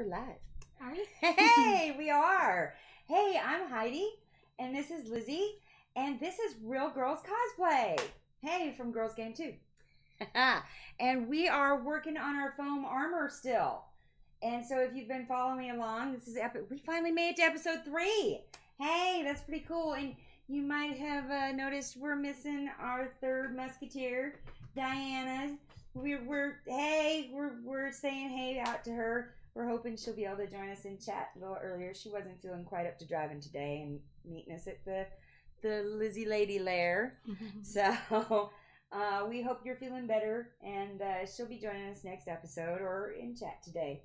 we're live. Are you? Hey, we are. Hey, I'm Heidi, and this is Lizzie, and this is Girlz Cosplay. Hey, from GirlzgameToo. And we are working on our foam armor still. And so if you've been following me along, this is we finally made it to episode 3. Hey, that's pretty cool. And you might have noticed we're missing our third musketeer, Diana. We're saying hey out to her. We're hoping she'll be able to join us in chat a little earlier. She wasn't feeling quite up to driving today and meeting us at the Lizzie Lady Lair. So we hope you're feeling better, and she'll be joining us next episode or in chat today.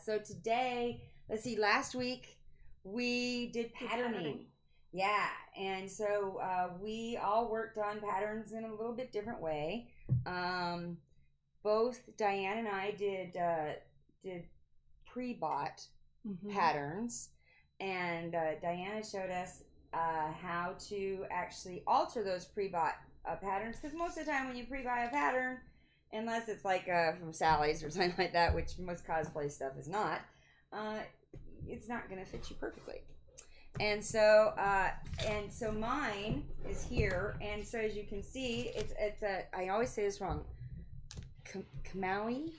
So today, let's see, last week we did patterning. Yeah, and so we all worked on patterns in a little bit different way. Both Diane and I did pre-bought patterns, and Diana showed us how to actually alter those pre-bought patterns, because most of the time when you pre-buy a pattern, unless it's like from Sally's or something like that, which most cosplay stuff is not, it's not going to fit you perfectly. And so mine is here, and so as you can see, it's I always say this wrong. Kamui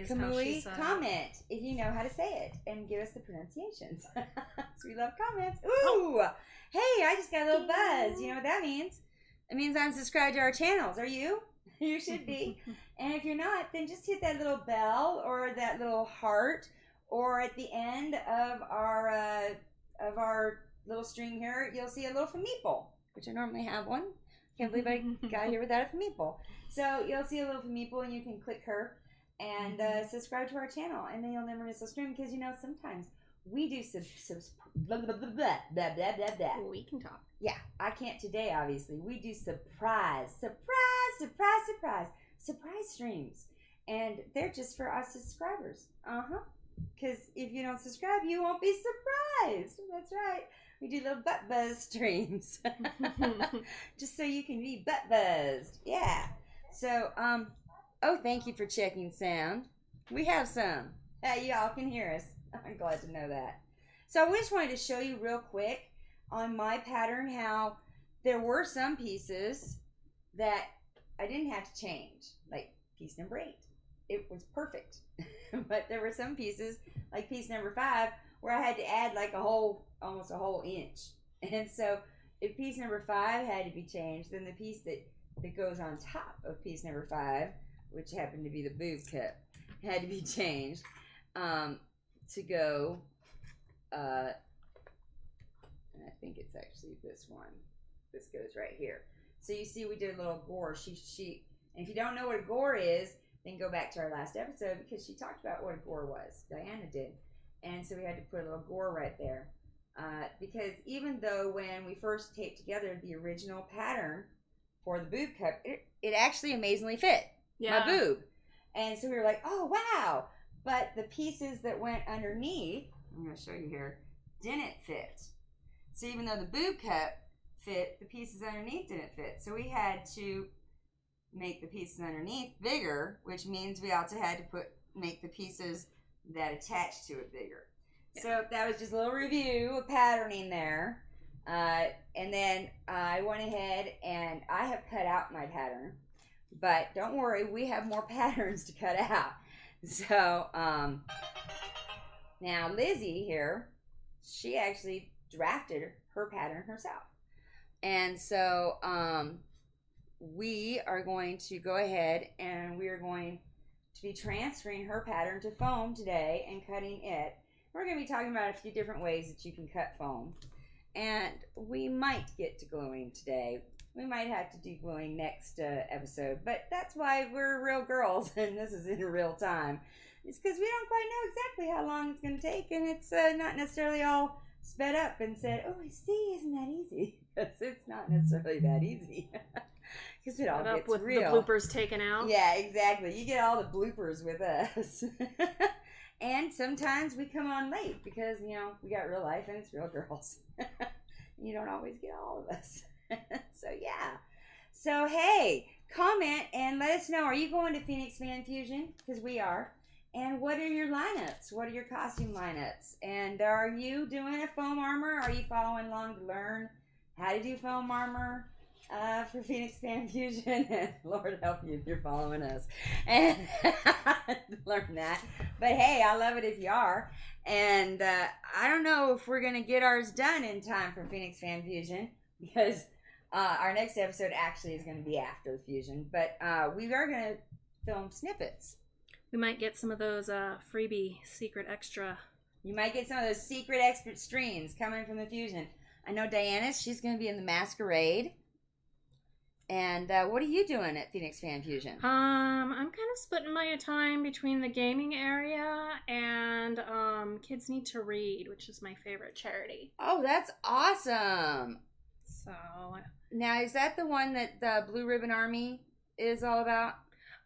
is how she said. Comment if you know how to say it and give us the pronunciations. So we love comments. Ooh, hey, I just got a little buzz. You know what that means? It means I'm subscribed to our channels. Are you? You should be. And if you're not, then just hit that little bell or that little heart, or at the end of our little stream here, you'll see a little meeple, which I normally have one. Can't believe I got here without a meeple. So you'll see a little meeple, and you can click her and subscribe to our channel, and then you'll never miss a stream, because sometimes we do blah, blah, blah, blah, blah, blah, blah, blah. We can talk. Yeah, I can't today, obviously. We do surprise streams, and they're just for our subscribers. Because if you don't subscribe, you won't be surprised. That's right. We do little butt buzz streams. Just so you can be butt buzzed. Yeah. So, thank you for checking sound. We have some. Y'all can hear us. I'm glad to know that. So I just wanted to show you real quick on my pattern how there were some pieces that I didn't have to change. Like piece number 8. It was perfect. But there were some pieces, like piece number 5, where I had to add like almost a whole inch. And so if piece number 5 had to be changed, then the piece that goes on top of piece number 5, which happened to be the boob cup, had to be changed to go, and I think it's actually this one. This goes right here. So you see we did a little gore. She and if you don't know what a gore is, then go back to our last episode, because she talked about what a gore was. Diana did. And so we had to put a little gore right there. Because even though when we first taped together the original pattern for the boob cup, it actually amazingly fit my boob. And so we were like, oh, wow. But the pieces that went underneath, I'm going to show you here, didn't fit. So even though the boob cup fit, the pieces underneath didn't fit. So we had to make the pieces underneath bigger, which means we also had to make the pieces that attach to it bigger. Yeah. So that was just a little review of patterning there. And then I went ahead and I have cut out my pattern. But don't worry, we have more patterns to cut out. So now Lizzie here, she actually drafted her pattern herself. And so we are going to go ahead and we are going to be transferring her pattern to foam today and cutting it. We're going to be talking about a few different ways that you can cut foam. And we might get to gluing today. We might have to do gluing next episode. But that's why we're real girls and this is in real time. It's because we don't quite know exactly how long it's going to take. And it's not necessarily all sped up and said, oh, I see, isn't that easy? Because it's not necessarily that easy. Because it all gets with real. The bloopers taken out. Yeah, exactly. You get all the bloopers with us. And sometimes we come on late because, we got real life and it's real girls. You don't always get all of us. So, yeah. So, hey, comment and let us know. Are you going to Phoenix Fan Fusion? Because we are. And what are your lineups? What are your costume lineups? And are you doing a foam armor? Are you following along to learn how to do foam armor for Phoenix Fan Fusion? And Lord help you if you're following us and learn that. But hey, I love it if you are. And I don't know if we're going to get ours done in time for Phoenix Fan Fusion because our next episode actually is going to be after the fusion. But we are going to film snippets. We might get some of those freebie secret extra. You might get some of those secret extra streams coming from the fusion. I know Diana's, she's going to be in the masquerade. And what are you doing at Phoenix Fan Fusion? I'm kind of splitting my time between the gaming area and Kids Need to Read, which is my favorite charity. Oh, that's awesome. So now, is that the one that the Blue Ribbon Army is all about?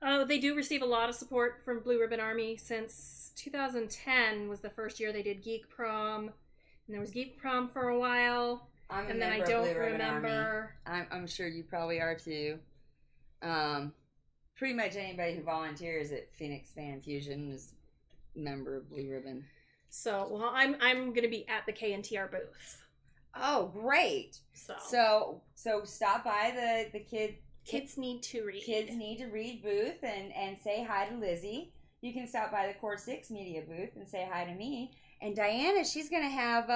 Oh, they do receive a lot of support from Blue Ribbon Army. Since 2010 was the first year they did Geek Prom. And there was Geek Prom for a while. And then I don't remember. I'm sure you probably are too. Pretty much anybody who volunteers at Phoenix Fan Fusion is a member of Blue Ribbon. So, well, I'm going to be at the KNTR booth. Oh, great! So stop by the Kids Need to Read. Kids Need to Read booth and say hi to Lizzie. You can stop by the Core 6 Media booth and say hi to me. And Diana, she's going to have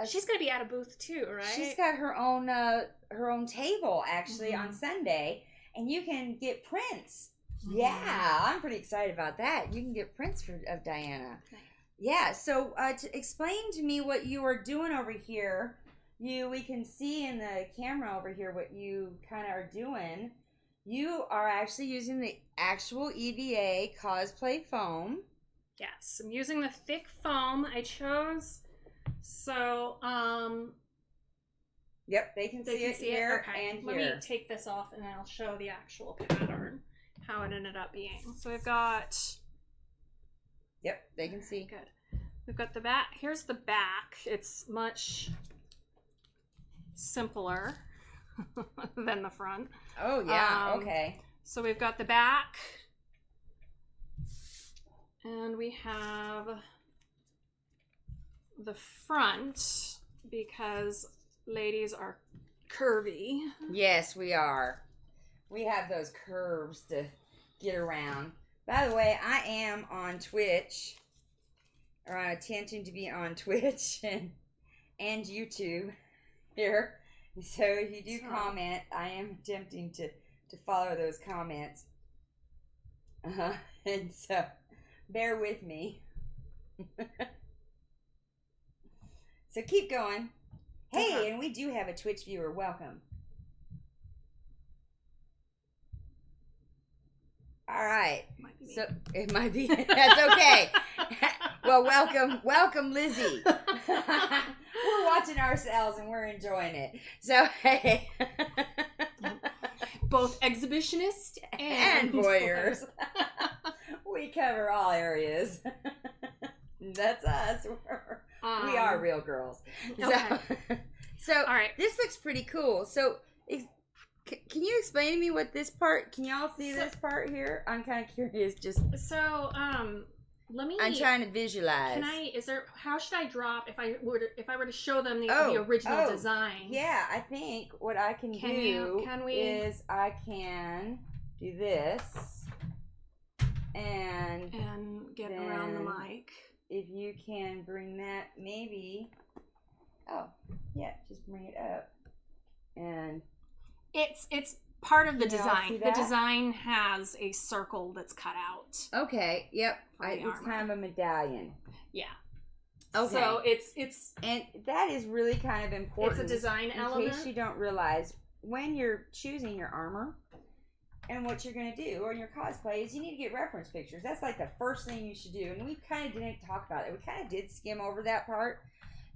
she's going to be at a booth too, right? She's got her own table actually on Sunday, and you can get prints. Mm-hmm. Yeah, I'm pretty excited about that. You can get prints of Diana. Okay. Yeah. So to explain to me what you are doing over here. We can see in the camera over here what you kind of are doing. You are actually using the actual EVA cosplay foam. Yes, I'm using the thick foam I chose. So, yep, they can see it here okay. and here. Let me take this off and then I'll show the actual pattern, how it ended up being. So we've got... Yep, they can see. Good. We've got the back. Here's the back. It's much simpler than the front. Oh, yeah, okay. So we've got the back. And we have the front because ladies are curvy. Yes, we are. We have those curves to get around. By the way, I am on Twitch, or I'm attempting to be on Twitch and YouTube here. So if you do comment, I am attempting to follow those comments. And so... bear with me. So keep going. Hey, and we do have a Twitch viewer. Welcome. All right. So it might be. That's okay. Well, welcome, Lizzie. We're watching ourselves and we're enjoying it. So hey. Both exhibitionist and voyeurs. We cover all areas. That's us. We are real girls. Okay. So all right. This looks pretty cool. So can you explain to me what this part, can y'all see this part here? I'm kind of curious. So, let me... I'm trying to visualize. How should I drop if I were to show them the original design? Yeah, I think what I can do is I can do this. And get around the mic. If you can bring that, maybe. Oh, yeah, just bring it up. And it's part of the design. The design has a circle that's cut out. Okay. Yep. It's kind of a medallion. Yeah. Okay. So it's and that is really kind of important. It's a design element. In case you don't realize, when you're choosing your armor and what you're going to do or in your cosplay, is you need to get reference pictures. That's like the first thing you should do. And we kind of didn't talk about it. We kind of did skim over that part.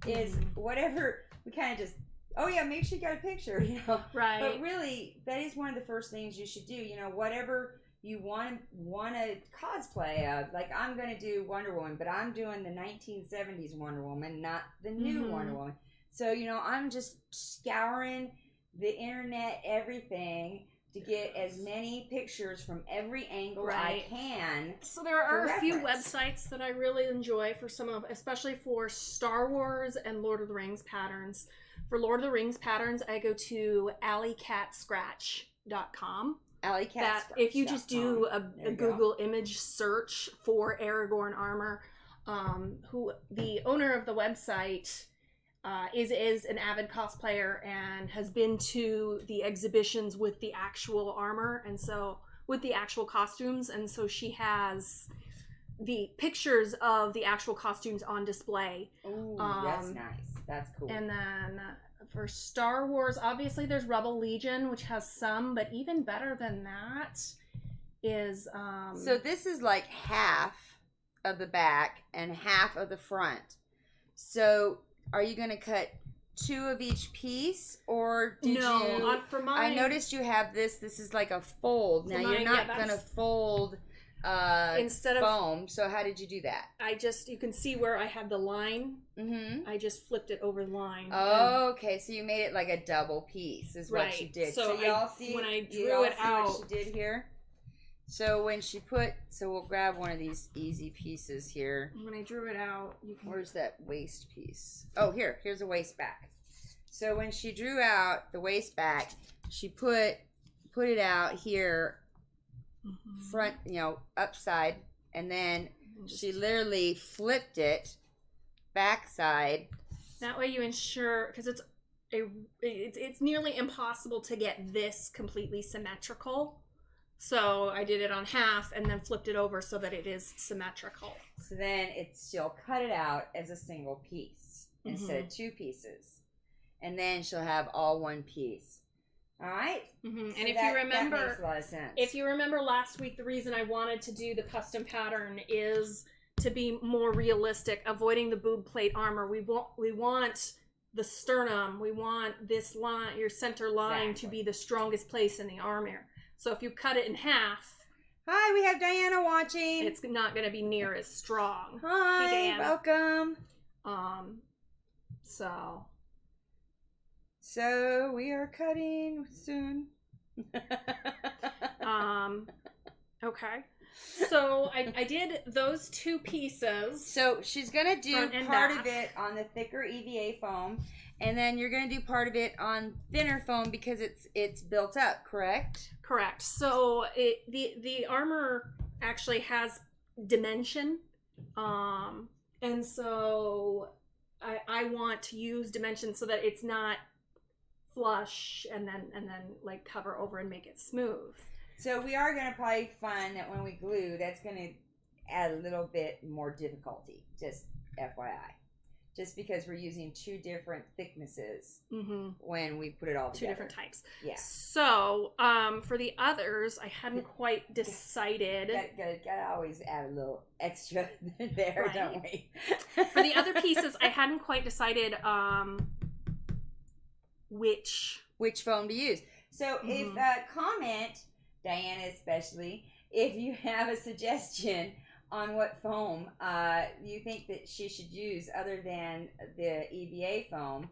Is whatever we kind of just, oh yeah, make sure you got a picture, Right. But really, that is one of the first things you should do. Whatever you want to cosplay of. Like, I'm going to do Wonder Woman, but I'm doing the 1970s Wonder Woman, not the new Wonder Woman. So, I'm just scouring the internet, everything, to get as many pictures from every angle Right. I can. So there are a few reference. websites that I really enjoy for some of, especially for Star Wars and Lord of the Rings patterns. For Lord of the Rings patterns, I go to alleycatscratch.com. That if you just do a Google image search for Aragorn armor, who the owner of the website is an avid cosplayer and has been to the exhibitions with the actual armor, and so with the actual costumes, and so she has the pictures of the actual costumes on display. Ooh, that's nice. That's cool. And then for Star Wars, obviously there's Rebel Legion, which has some, but even better than that is so this is like half of the back and half of the front. So are you going to cut 2 of each piece, or did you? For mine, I noticed you have this. This is like a fold. Now you're not going to fold instead of foam. So how did you do that? you can see where I had the line. Mm-hmm. I just flipped it over the line. Oh, okay. So you made it like a double piece, is what you did. So y'all see when I drew it out, what she did here. So when she we'll grab one of these easy pieces here. When I drew it out, you can. Where's that waist piece? Oh, here's a waist back. So when she drew out the waist back, she put it out here, front, upside, and then she literally flipped it backside. That way you ensure, because it's nearly impossible to get this completely symmetrical. So I did it on half and then flipped it over so that it is symmetrical. So then she'll cut it out as a single piece instead of 2 pieces. And then she'll have all one piece. All right? Mm-hmm. So And if that makes a lot of sense. If you remember last week, the reason I wanted to do the custom pattern is to be more realistic, avoiding the boob plate armor. We want the sternum. We want this line, your center line, to be the strongest place in the armor. So if you cut it in half, hi, we have Diana watching. It's not going to be near as strong. Hi, hey, Diana. Welcome. So we are cutting soon. Okay. So I did those 2 pieces. So she's gonna do part of it on the thicker EVA foam, and then you're gonna do part of it on thinner foam because it's built up, correct? Correct. So the armor actually has dimension, and so I want to use dimension so that it's not flush and then like cover over and make it smooth. So we are going to probably find that when we glue, that's going to add a little bit more difficulty, just FYI. Just because we're using 2 different thicknesses when we put it all together. 2 different types. Yeah. So for the others, I hadn't quite decided. Gotta always add a little extra there, right. Don't we? For the other pieces, I hadn't quite decided which foam to use. So if comment, Diana especially, if you have a suggestion on what foam you think that she should use other than the EVA foam.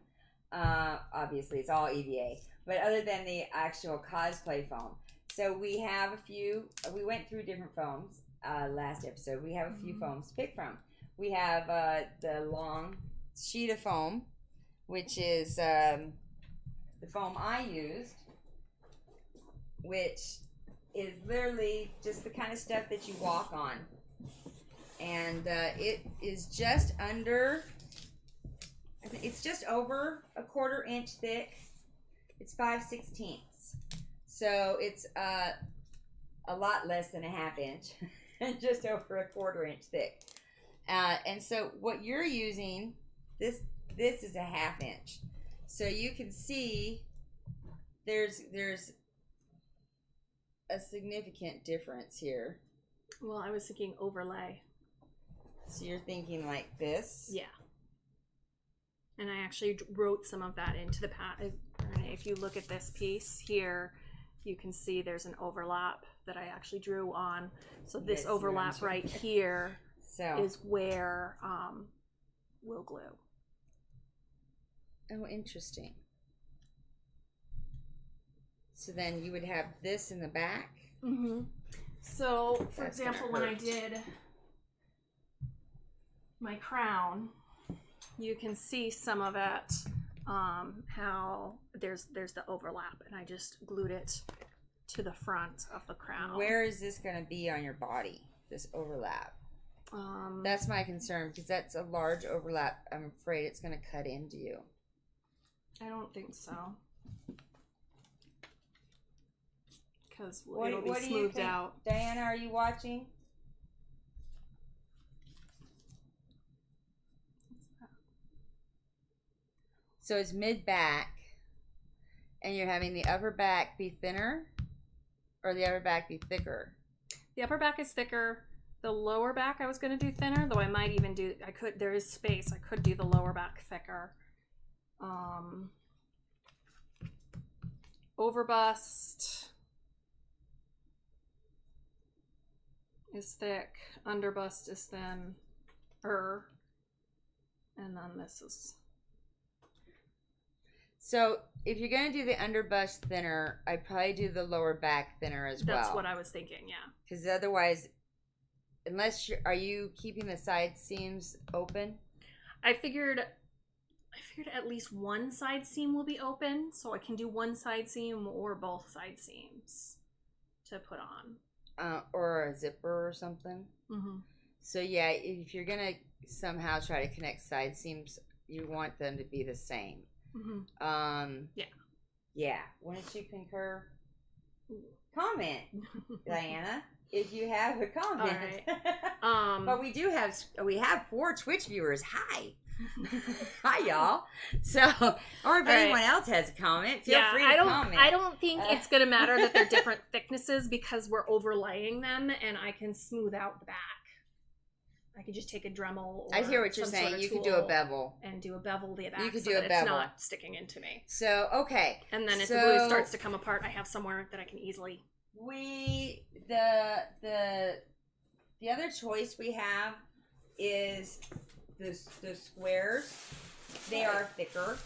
Obviously it's all EVA, but other than the actual cosplay foam. So we have a few, we went through different foams last episode. We have a few foams to pick from. We have the long sheet of foam, which is the foam I used, which is literally just the kind of stuff that you walk on. And it is just under, it's just over a 1/4 inch thick. It's 5/16. So it's a lot less than a 1/2 inch, and just over a 1/4 inch thick. And so what you're using, this is a 1/2 inch. So you can see there's a significant difference here. Well, I was thinking overlay. So you're thinking like this? Yeah. And I actually wrote some of that into the pattern. If you look at this piece here, you can see there's an overlap that I actually drew on. So this overlap right here is where we'll glue. Oh, interesting. So then you would have this in the back. Mm-hmm. So, for example, when I did my crown, you can see some of it, how there's the overlap, and I just glued it to the front of the crown. Where is this going to be on your body, this overlap? That's my concern, because that's a large overlap. I'm afraid it's going to cut into you. I don't think so. Because it'll be smoothed out. Diana, are you watching? So it's mid-back, and you're having the upper back be thinner, or the upper back be thicker? The upper back is thicker. The lower back I was going to do thinner, though I might even do, there is space, I could do the lower back thicker. Overbust is thick, underbust is thin, and then this is. So if you're going to do the underbust thinner, I'd probably do the lower back thinner as well. That's what I was thinking, yeah. Because otherwise, are you keeping the side seams open? I figured at least one side seam will be open, so I can do one side seam or both side seams to put on. Or a zipper or something. Mm-hmm. So yeah, if you're gonna somehow try to connect side seams, you want them to be the same. Mm-hmm. Yeah. Wouldn't you concur? Comment, Diana, if you have a comment. All right. But we have 4 Twitch viewers. Hi. Hi, y'all. So, or if anyone else has a comment, feel free to comment. I don't think it's going to matter that they're different thicknesses because we're overlaying them, and I can smooth out the back. I could just take a Dremel. Or I hear what you're saying. You could do a bevel. And do a bevel the back. You could so do a that bevel. It's not sticking into me. So, okay. And then if the glue starts to come apart, I have somewhere that I can easily. The other choice we have is the squares. They are thicker.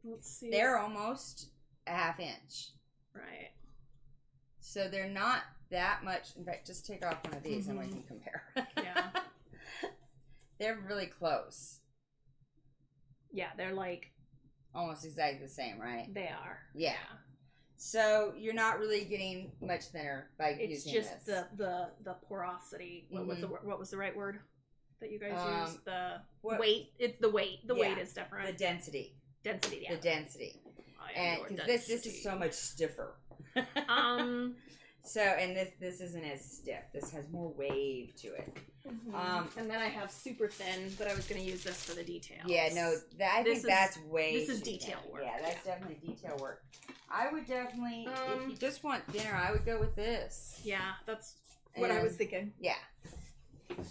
Let's see. They're almost a 1/2 inch. Right. So they're not that much. In fact, just take off one of these and we can compare. Yeah. They're really close. Yeah, they're like almost exactly the same, right? They are. Yeah. So you're not really getting much thinner by using this. It's just the porosity. What was the right word that you guys used? The weight. It's the weight. The weight is different. The density. Density. Yeah. The density. And because this is so much stiffer. So, and this isn't as stiff. This has more wave to it. Mm-hmm. And then I have super thin, but I was going to use this for the details. Yeah, no, I think that's way. This is detail work. Yeah, that's definitely detail work. I would definitely, if you just want thinner, I would go with this. Yeah, that's what I was thinking. Yeah.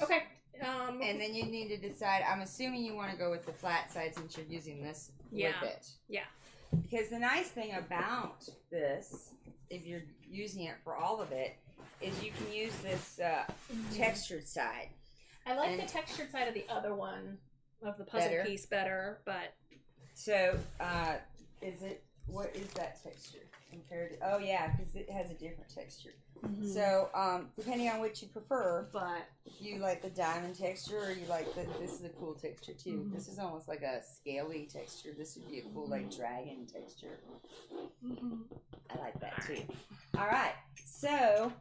Okay. And then you need to decide. I'm assuming you want to go with the flat side since you're using this with it. Yeah. Because the nice thing about this, if you're using it for all of it, is you can use this textured side. I like the textured side of the other one, of the puzzle piece better, but... So, what is that texture compared to... Oh, yeah, because it has a different texture. Mm-hmm. So, depending on which you prefer, but if you like the diamond texture or you like this is a cool texture too. Mm-hmm. This is almost like a scaly texture. This would be a cool like dragon texture. Mm-hmm. I like that too. All right, so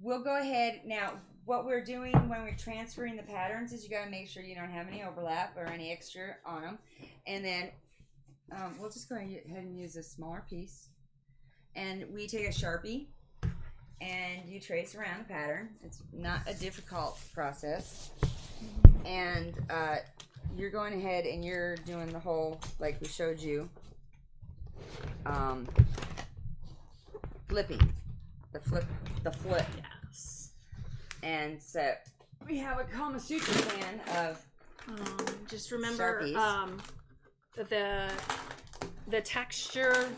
we'll go ahead now. What we're doing when we're transferring the patterns is you got to make sure you don't have any overlap or any extra on them, and then we'll just go ahead and use a smaller piece. And we take a Sharpie and you trace around the pattern. It's not a difficult process. And you're going ahead and you're doing the whole, like we showed you, flipping. The flip. Yes. And so we have a Kama Sutra plan of just remember Sharpies. The texture.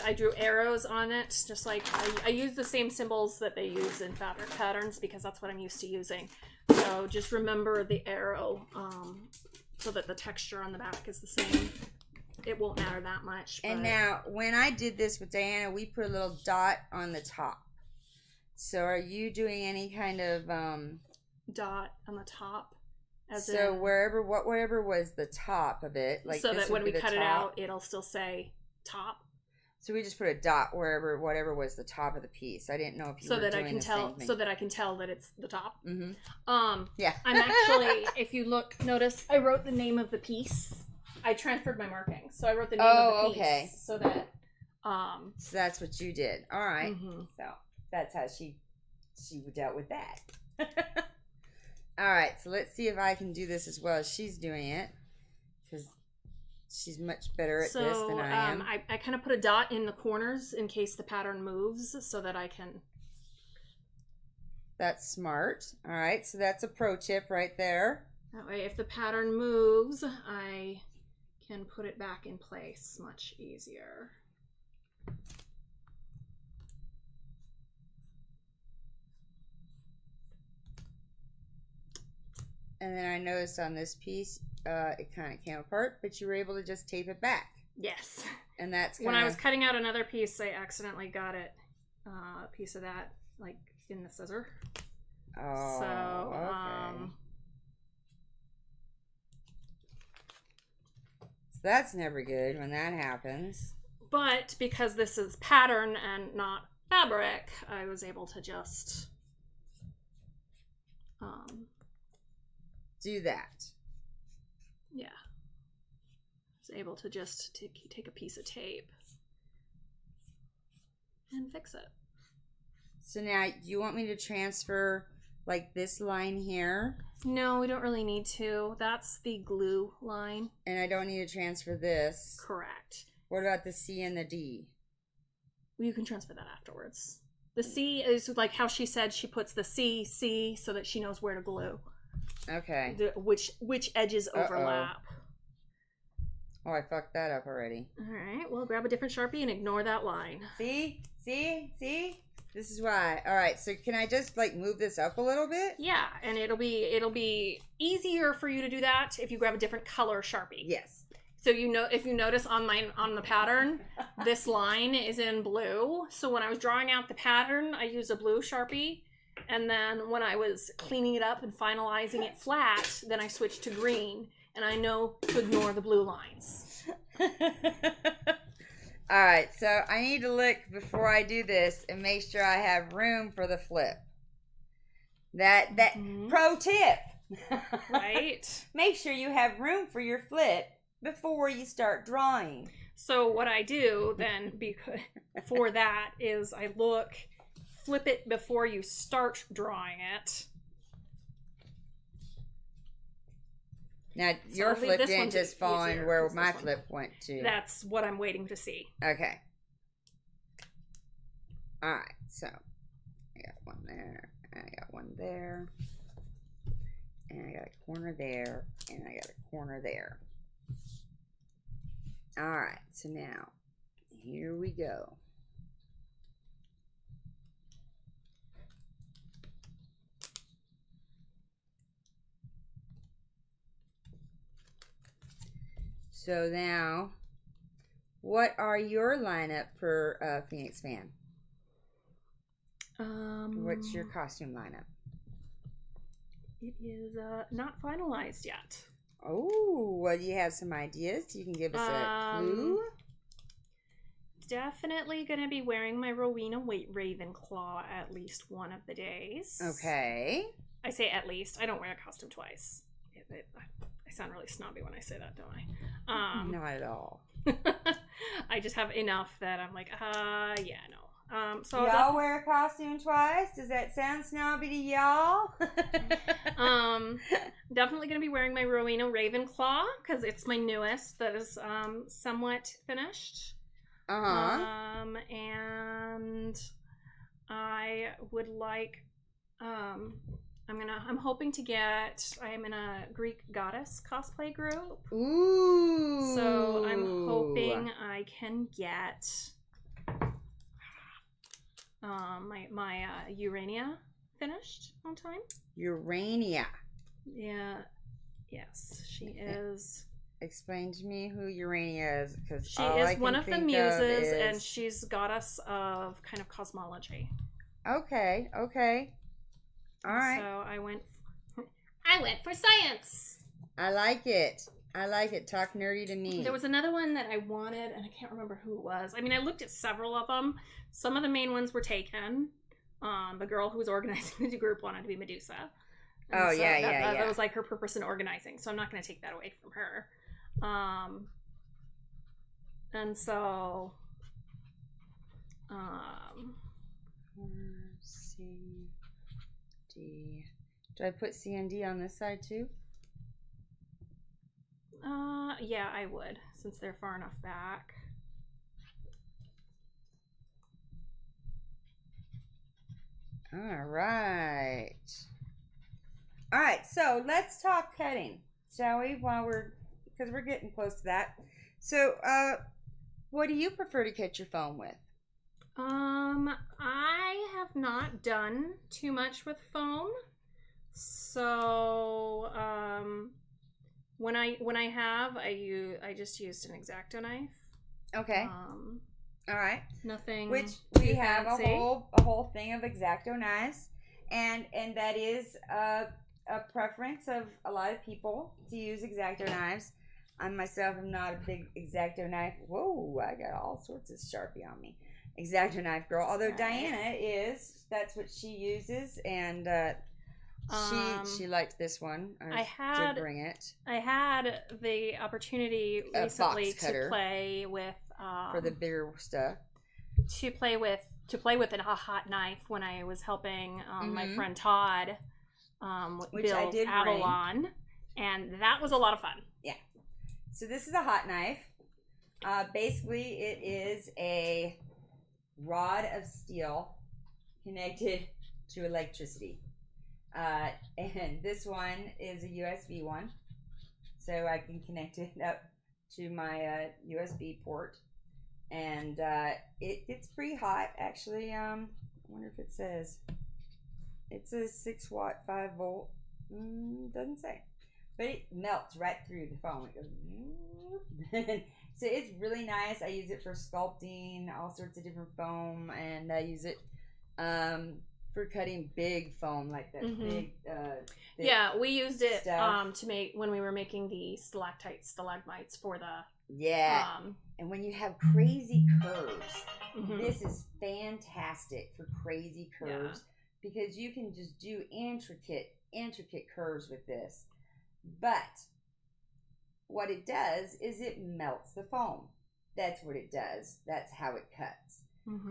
I drew arrows on it, just like I use the same symbols that they use in fabric patterns because that's what I'm used to using. So just remember the arrow so that the texture on the back is the same. it won't matter that much. But... And now, when I did this with Diana, we put a little dot on the top. So are you doing any kind of dot on the top? So wherever was the top of it, like so this that when we cut top. it out, it'll still say top. So we just put a dot whatever was the top of the piece. I didn't know if you were doing the same thing. So that I can tell that it's the top. Mm-hmm. Yeah. I'm actually, if you notice, I wrote the name of the piece. I transferred my markings, so I wrote the name of the piece. Okay. So that. So that's what you did. All right. Mm-hmm. So that's how she dealt with that. All right. So let's see if I can do this as well as she's doing it, because she's much better at this than I am. I kind of put a dot in the corners in case the pattern moves, so that I can. That's smart. All right. So that's a pro tip right there. That way, if the pattern moves, I can put it back in place much easier. And then I noticed on this piece, it kind of came apart, but you were able to just tape it back. Yes. And that's when I was cutting out another piece, I accidentally got it, a piece of that, like, in the scissor. Oh, so, okay. So that's never good when that happens. But because this is pattern and not fabric, I was able to just do that. Yeah. I was able to just take a piece of tape and fix it. So now, do you want me to transfer like this line here? No, we don't really need to. That's the glue line. And I don't need to transfer this. Correct. What about the C and the D? Well, you can transfer that afterwards. The C is like how she said she puts the C, so that she knows where to glue. Okay. Which edges overlap. Oh, I fucked that up already. All right. Well, grab a different Sharpie and ignore that line. See? This is why. All right. So can I just like move this up a little bit? Yeah, and it'll be easier for you to do that if you grab a different color Sharpie. Yes. So if you notice on the pattern, this line is in blue. So when I was drawing out the pattern, I used a blue Sharpie. And then when I was cleaning it up and finalizing it flat, then I switched to green. And I know to ignore the blue lines. All right, so I need to look before I do this and make sure I have room for the flip. That pro tip. Right? Make sure you have room for your flip before you start drawing. So what I do then for that is I flip it before you start drawing it. Now, your flip didn't just fall in where my flip went to. That's what I'm waiting to see. Okay. All right, so I got one there, and I got one there, and I got a corner there, and I got a corner there. All right, so now, here we go. So now, what are your lineup for Phoenix Fan? What's your costume lineup? It is not finalized yet. Oh, well, do you have some ideas? You can give us a clue. Definitely going to be wearing my Rowena Ravenclaw at least one of the days. Okay. I say at least. I don't wear a costume twice. I sound really snobby when I say that, don't I? Not at all. I just have enough that I'm like, yeah, no. So y'all wear a costume twice? Does that sound snobby to y'all? Definitely going to be wearing my Rowena Ravenclaw because it's my newest that is somewhat finished. And I would like I'm hoping to get I'm in a Greek goddess cosplay group. Ooh. So I'm hoping I can get my Urania finished on time. Urania. Yeah. Yes, she is. explain to me who Urania is, because she is one of the muses, and she's goddess of kind of cosmology. Okay. All right. So I went for science. I like it. Talk nerdy to me. There was another one that I wanted, and I can't remember who it was. I mean, I looked at several of them. Some of the main ones were taken. The girl who was organizing the group wanted to be Medusa. And that was like her purpose in organizing. So I'm not going to take that away from her. And so, C, D. Do I put C and D on this side too? Yeah, I would, since they're far enough back. All right, so let's talk cutting, shall we? Because we're getting close to that. So, what do you prefer to cut your foam with? I have not done too much with foam. So, when I have, I just used an X-Acto knife. Okay. All right. Nothing. Which we have a whole thing of X-Acto knives, and that is a preference of a lot of people to use X-Acto knives. I myself am not a big X-Acto knife. Whoa! I got all sorts of Sharpie on me. X-Acto knife girl. Although Diana is, that's what she uses, and she liked this one. I did bring it. I had the opportunity recently to play with for the bigger stuff. To play with a hot knife when I was helping my friend Todd build Avalon, and that was a lot of fun. Yeah. So this is a hot knife. Basically, it is a rod of steel connected to electricity. And this one is a USB one, so I can connect it up to my USB port, and it gets pretty hot. Actually, I wonder if it says it's a 6-watt 5-volt. Doesn't say, but it melts right through the foam. It goes. So it's really nice. I use it for sculpting all sorts of different foam, and I use it for cutting big foam like that. Big, yeah, we used it to make when we were making the stalagmites for the and when you have crazy curves, this is fantastic for crazy curves, because you can just do intricate curves with this. But what it does is it melts the foam. That's what it does. That's how it cuts.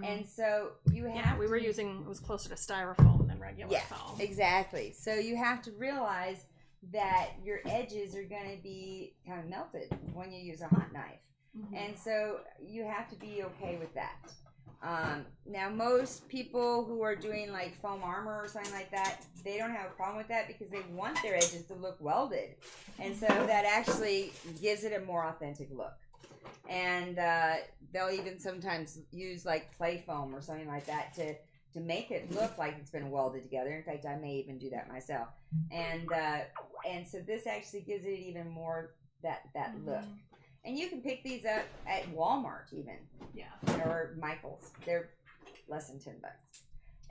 And so you have we were using, it was closer to styrofoam than regular foam. Exactly. So you have to realize that your edges are going to be kind of melted when you use a hot knife. And so you have to be okay with that. Now most people who are doing like foam armor or something like that, they don't have a problem with that because they want their edges to look welded. And so that actually gives it a more authentic look. And they'll even sometimes use like play foam or something like that to make it look like it's been welded together. In fact, I may even do that myself. And so this actually gives it even more that look. And you can pick these up at Walmart even. Or Michael's. They're less than $10.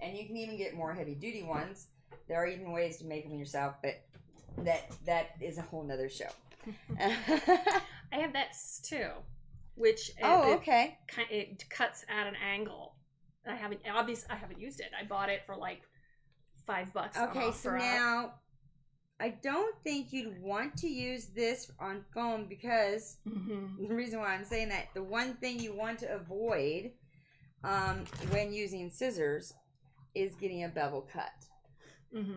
And you can even get more heavy duty ones. There are even ways to make them yourself, but that is a whole nother show. I have this too, which it cuts at an angle. I haven't used it. I bought it for like $5. Okay, so now I don't think you'd want to use this on foam because the reason why I'm saying that, the one thing you want to avoid when using scissors is getting a bevel cut.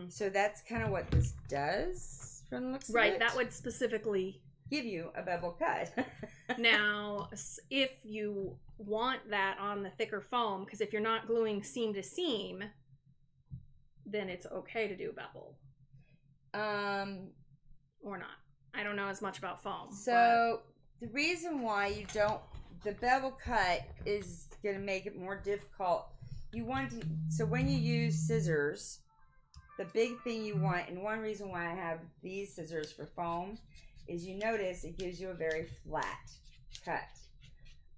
So that's kind of what this does from the looks of it. Right, that would specifically give you a bevel cut. Now, if you want that on the thicker foam, because if you're not gluing seam to seam, then it's okay to do bevel. Or not. I don't know as much about foam. So the reason why you don't, the bevel cut is going to make it more difficult. You want to, so when you use scissors, the big thing you want, and one reason why I have these scissors for foam, is you notice it gives you a very flat cut.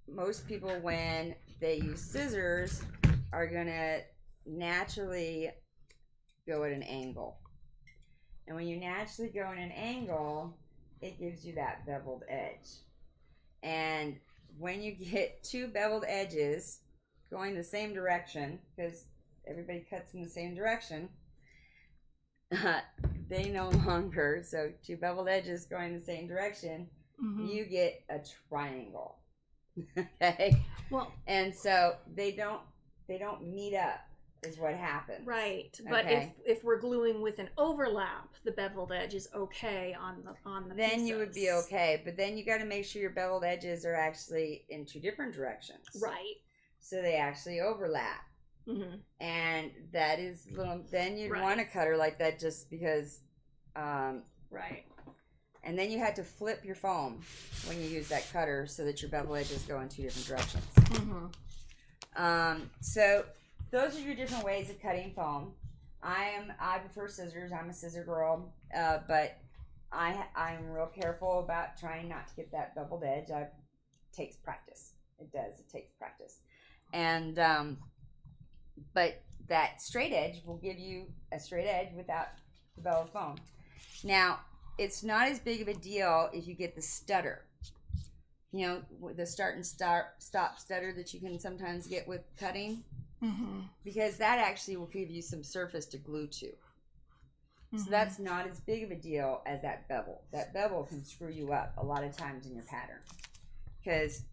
Most people, when they use scissors, are going to naturally go at an angle. And when you naturally go at an angle, it gives you that beveled edge. And when you get two beveled edges going the same direction, because everybody cuts in the same direction, they no longer, so two beveled edges going the same direction, you get a triangle. Okay? Well, and so they don't meet up is what happens. Right. But if we're gluing with an overlap, the beveled edge is okay on the then pieces. You would be okay. But then you got to make sure your beveled edges are actually in two different directions. Right. So they actually overlap. And that is then you'd want to cut her like that just because right. And then you had to flip your foam when you use that cutter so that your bevel edges go in two different directions. So those are your different ways of cutting foam. I prefer scissors. I'm a scissor girl, but I'm real careful about trying not to get that beveled edge. It takes practice. It does. It takes practice. And but that straight edge will give you a straight edge without the beveled foam. Now, it's not as big of a deal if you get the stutter. You know, the start and stop stutter that you can sometimes get with cutting. Because that actually will give you some surface to glue to. So that's not as big of a deal as that bevel. That bevel can screw you up a lot of times in your pattern. Because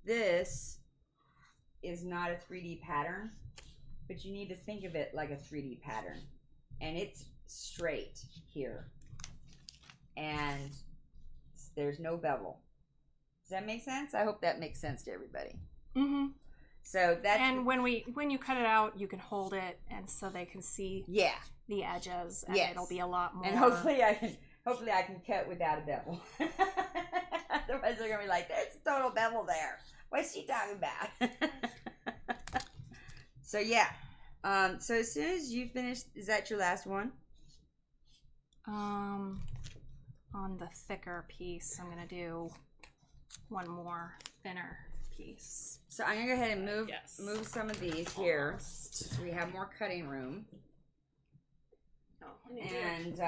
this is not a 3D pattern, but you need to think of it like a 3D pattern. And it's straight here. And there's no bevel. Does that make sense? I hope that makes sense to everybody. So that's when you cut it out, you can hold it, and so they can see the edges, and it'll be a lot more. And hopefully I can cut without a bevel. Otherwise, they're gonna be like, "There's a total bevel there. What's she talking about?" So yeah. So as soon as you finish, is that your last one? On the thicker piece, I'm gonna do one more thinner piece. So I'm gonna go ahead and move some of these here, so we have more cutting room. And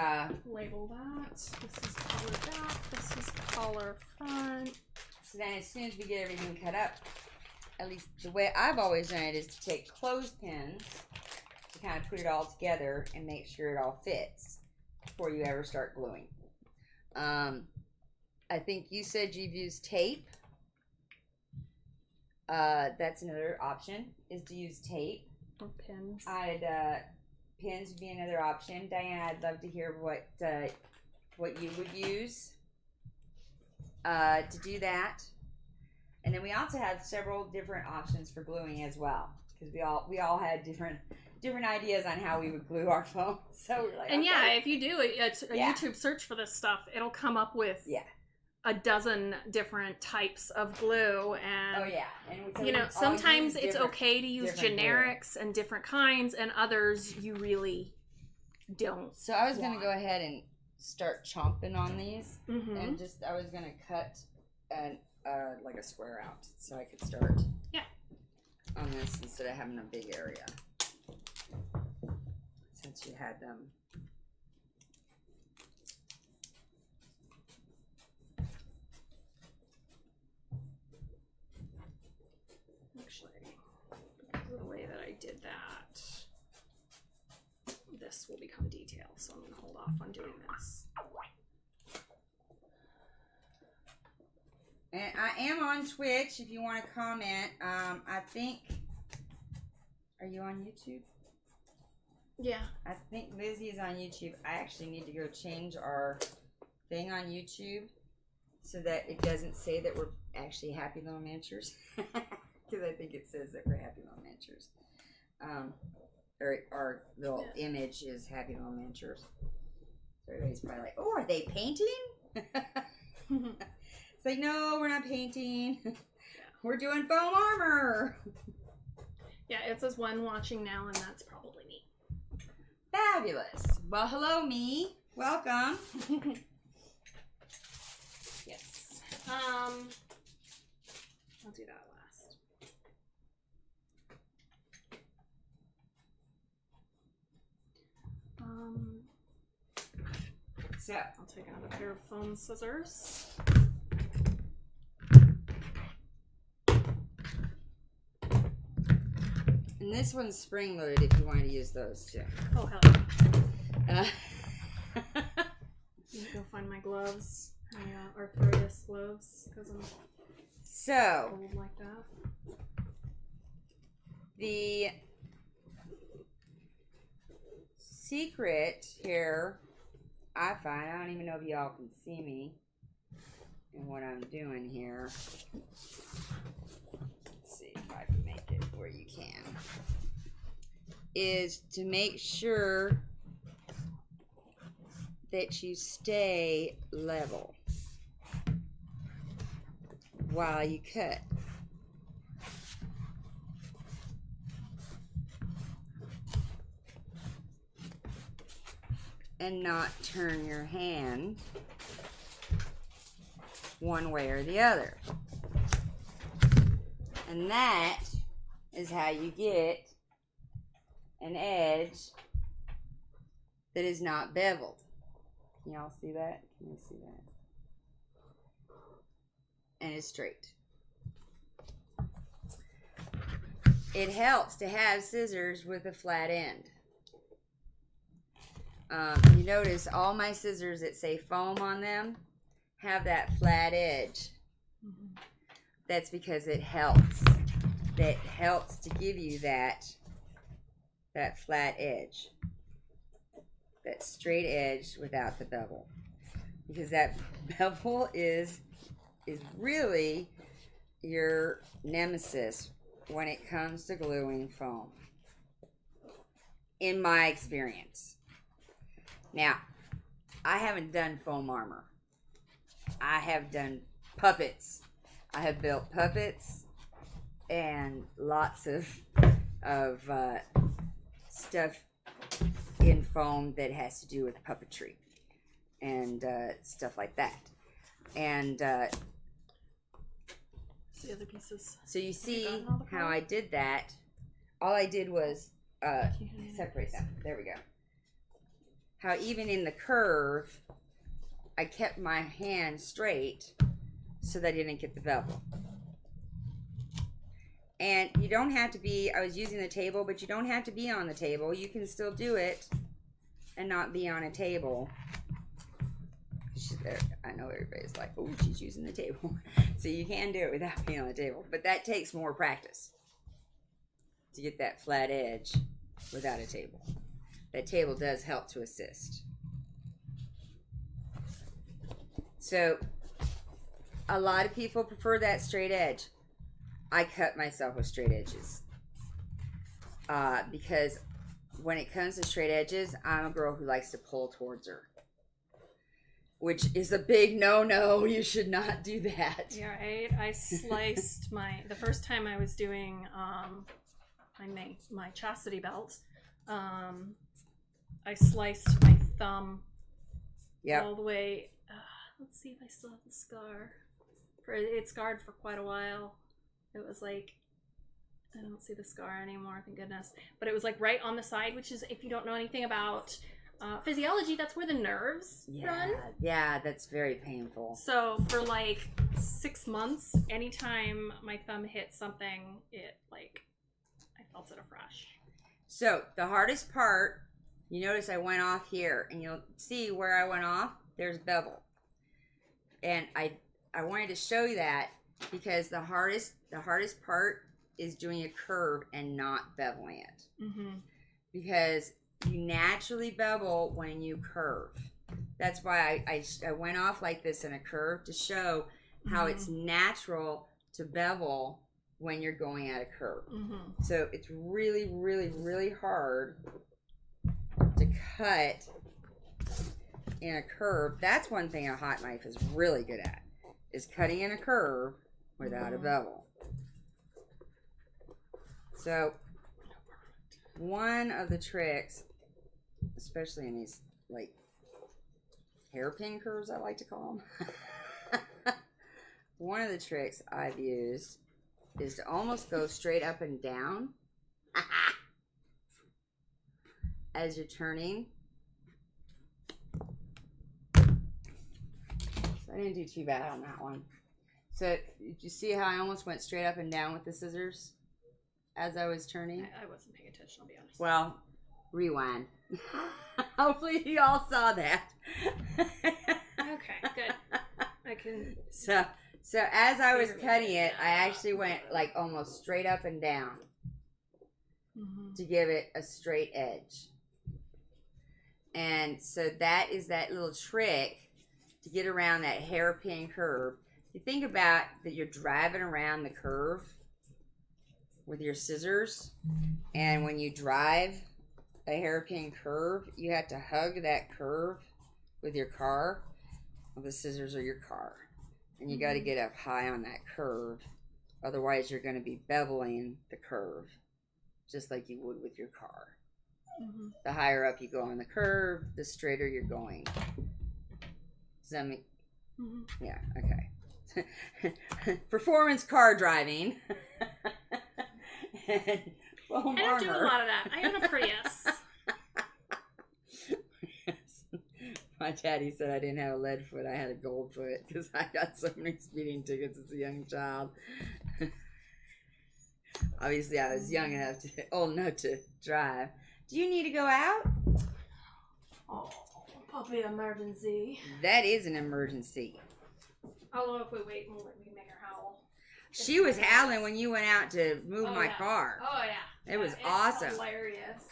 label that. This is collar back. This is collar front. So then, as soon as we get everything cut up, at least the way I've always done it is to take clothespins to kind of put it all together and make sure it all fits before you ever start gluing. I think you said you've used tape. That's another option, is to use tape. Or pins. Pins would be another option. Diane, I'd love to hear what you would use to do that. And then we also have several different options for gluing as well, because we all had different ideas on how we would glue our foam. So we're like, and if you do a YouTube search for this stuff, it'll come up with a dozen different types of glue. And and sometimes it's okay to use generics and different kinds, and others you really don't. So I was going to go ahead and start chomping on these, and I was going to cut like a square out, so I could start on this instead of having a big area, since you had them. Actually, because of the way that I did that, this will become detail, so I'm going to hold off on doing this. And I am on Twitch if you want to comment. I think, are you on YouTube? Yeah. I think Lizzie is on YouTube. I actually need to go change our thing on YouTube so that it doesn't say that we're actually Happy Little Miniatures. Because I think it says that we're Happy Little Miniatures. Or our little image is Happy Little Miniatures. So everybody's probably like, "Oh, are they painting?" It's like, no, we're not painting. We're doing foam armor. Yeah, it says one watching now, and that's probably me. Fabulous. Well, hello, me. Welcome. I'll do that last. So I'll take another pair of foam scissors. And this one's spring loaded if you want to use those too. Oh, hell yeah. Let me go find my gloves. My arthritis gloves, because I'm old like that. The secret here, I find, I don't even know if y'all can see me and what I'm doing here. Let's see if I can make it where you can. Is to make sure that you stay level while you cut. And not turn your hand one way or the other. And that is how you get an edge that is not beveled. Can y'all see that? Can you see that? And it's straight. It helps to have scissors with a flat end. You notice all my scissors that say foam on them have that flat edge. Mm-hmm. That's because it helps. That helps to give you that flat edge. That straight edge without the bevel. Because that bevel is really your nemesis when it comes to gluing foam. In my experience. Now, I haven't done foam armor. I have done puppets. I have built puppets and lots of stuff in foam that has to do with puppetry and stuff like that. And the other pieces. So you see how I did that. All I did was separate them. There we go. How even in the curve, I kept my hand straight so that I didn't get the bevel. And you don't have to be, I was using the table, but you don't have to be on the table. You can still do it and not be on a table. I know everybody's like, oh, she's using the table. So you can do it without being on the table. But that takes more practice to get that flat edge without a table. That table does help to assist. So, a lot of people prefer that straight edge. I cut myself with straight edges. Because when it comes to straight edges, I'm a girl who likes to pull towards her. Which is a big no-no. You should not do that. Yeah, I sliced the first time I was doing my chastity belt, I sliced my thumb all the way. Let's see if I still have the scar. It scarred for quite a while. It was like, I don't see the scar anymore, thank goodness. But it was like right on the side, which is, if you don't know anything about physiology, that's where the nerves run. Yeah, that's very painful. So for like 6 months, anytime my thumb hit something, I felt it afresh. So the hardest part, you notice I went off here, and you'll see where I went off, there's bevel. And I wanted to show you that because the hardest part is doing a curve and not beveling it. Mm-hmm. Because you naturally bevel when you curve. That's why I went off like this in a curve to show how it's natural to bevel when you're going at a curve. Mm-hmm. So it's really, really, really hard to cut in a curve. That's one thing a hot knife is really good at, is cutting in a curve without a bevel. So one of the tricks, especially in these like hairpin curves, I like to call them, one of the tricks I've used is to almost go straight up and down as you're turning. So I didn't do too bad on that one. So did you see how I almost went straight up and down with the scissors as I was turning? I wasn't paying attention, I'll be honest. Well, rewind. Hopefully you all saw that. Okay, good. I can... So as I was cutting it, I actually went like almost straight up and down to give it a straight edge. And so that is that little trick to get around that hairpin curve. You think about that you're driving around the curve with your scissors, and when you drive a hairpin curve, you have to hug that curve with your car. Well, the scissors are your car, and you got to get up high on that curve, otherwise you're going to be beveling the curve just like you would with your car. The higher up you go on the curve, the straighter you're going. Does that make... Yeah, okay. Performance car driving. And foam I don't do a lot of that. I own a Prius. My daddy said I didn't have a lead foot, I had a gold foot because I got so many speeding tickets as a young child. Obviously I was old enough to drive. Do you need to go out? Oh, puppy emergency. That is an emergency. Although if we wait, we can make her howl. She was howling when you went out to move my car. Oh, yeah. It was awesome. Hilarious.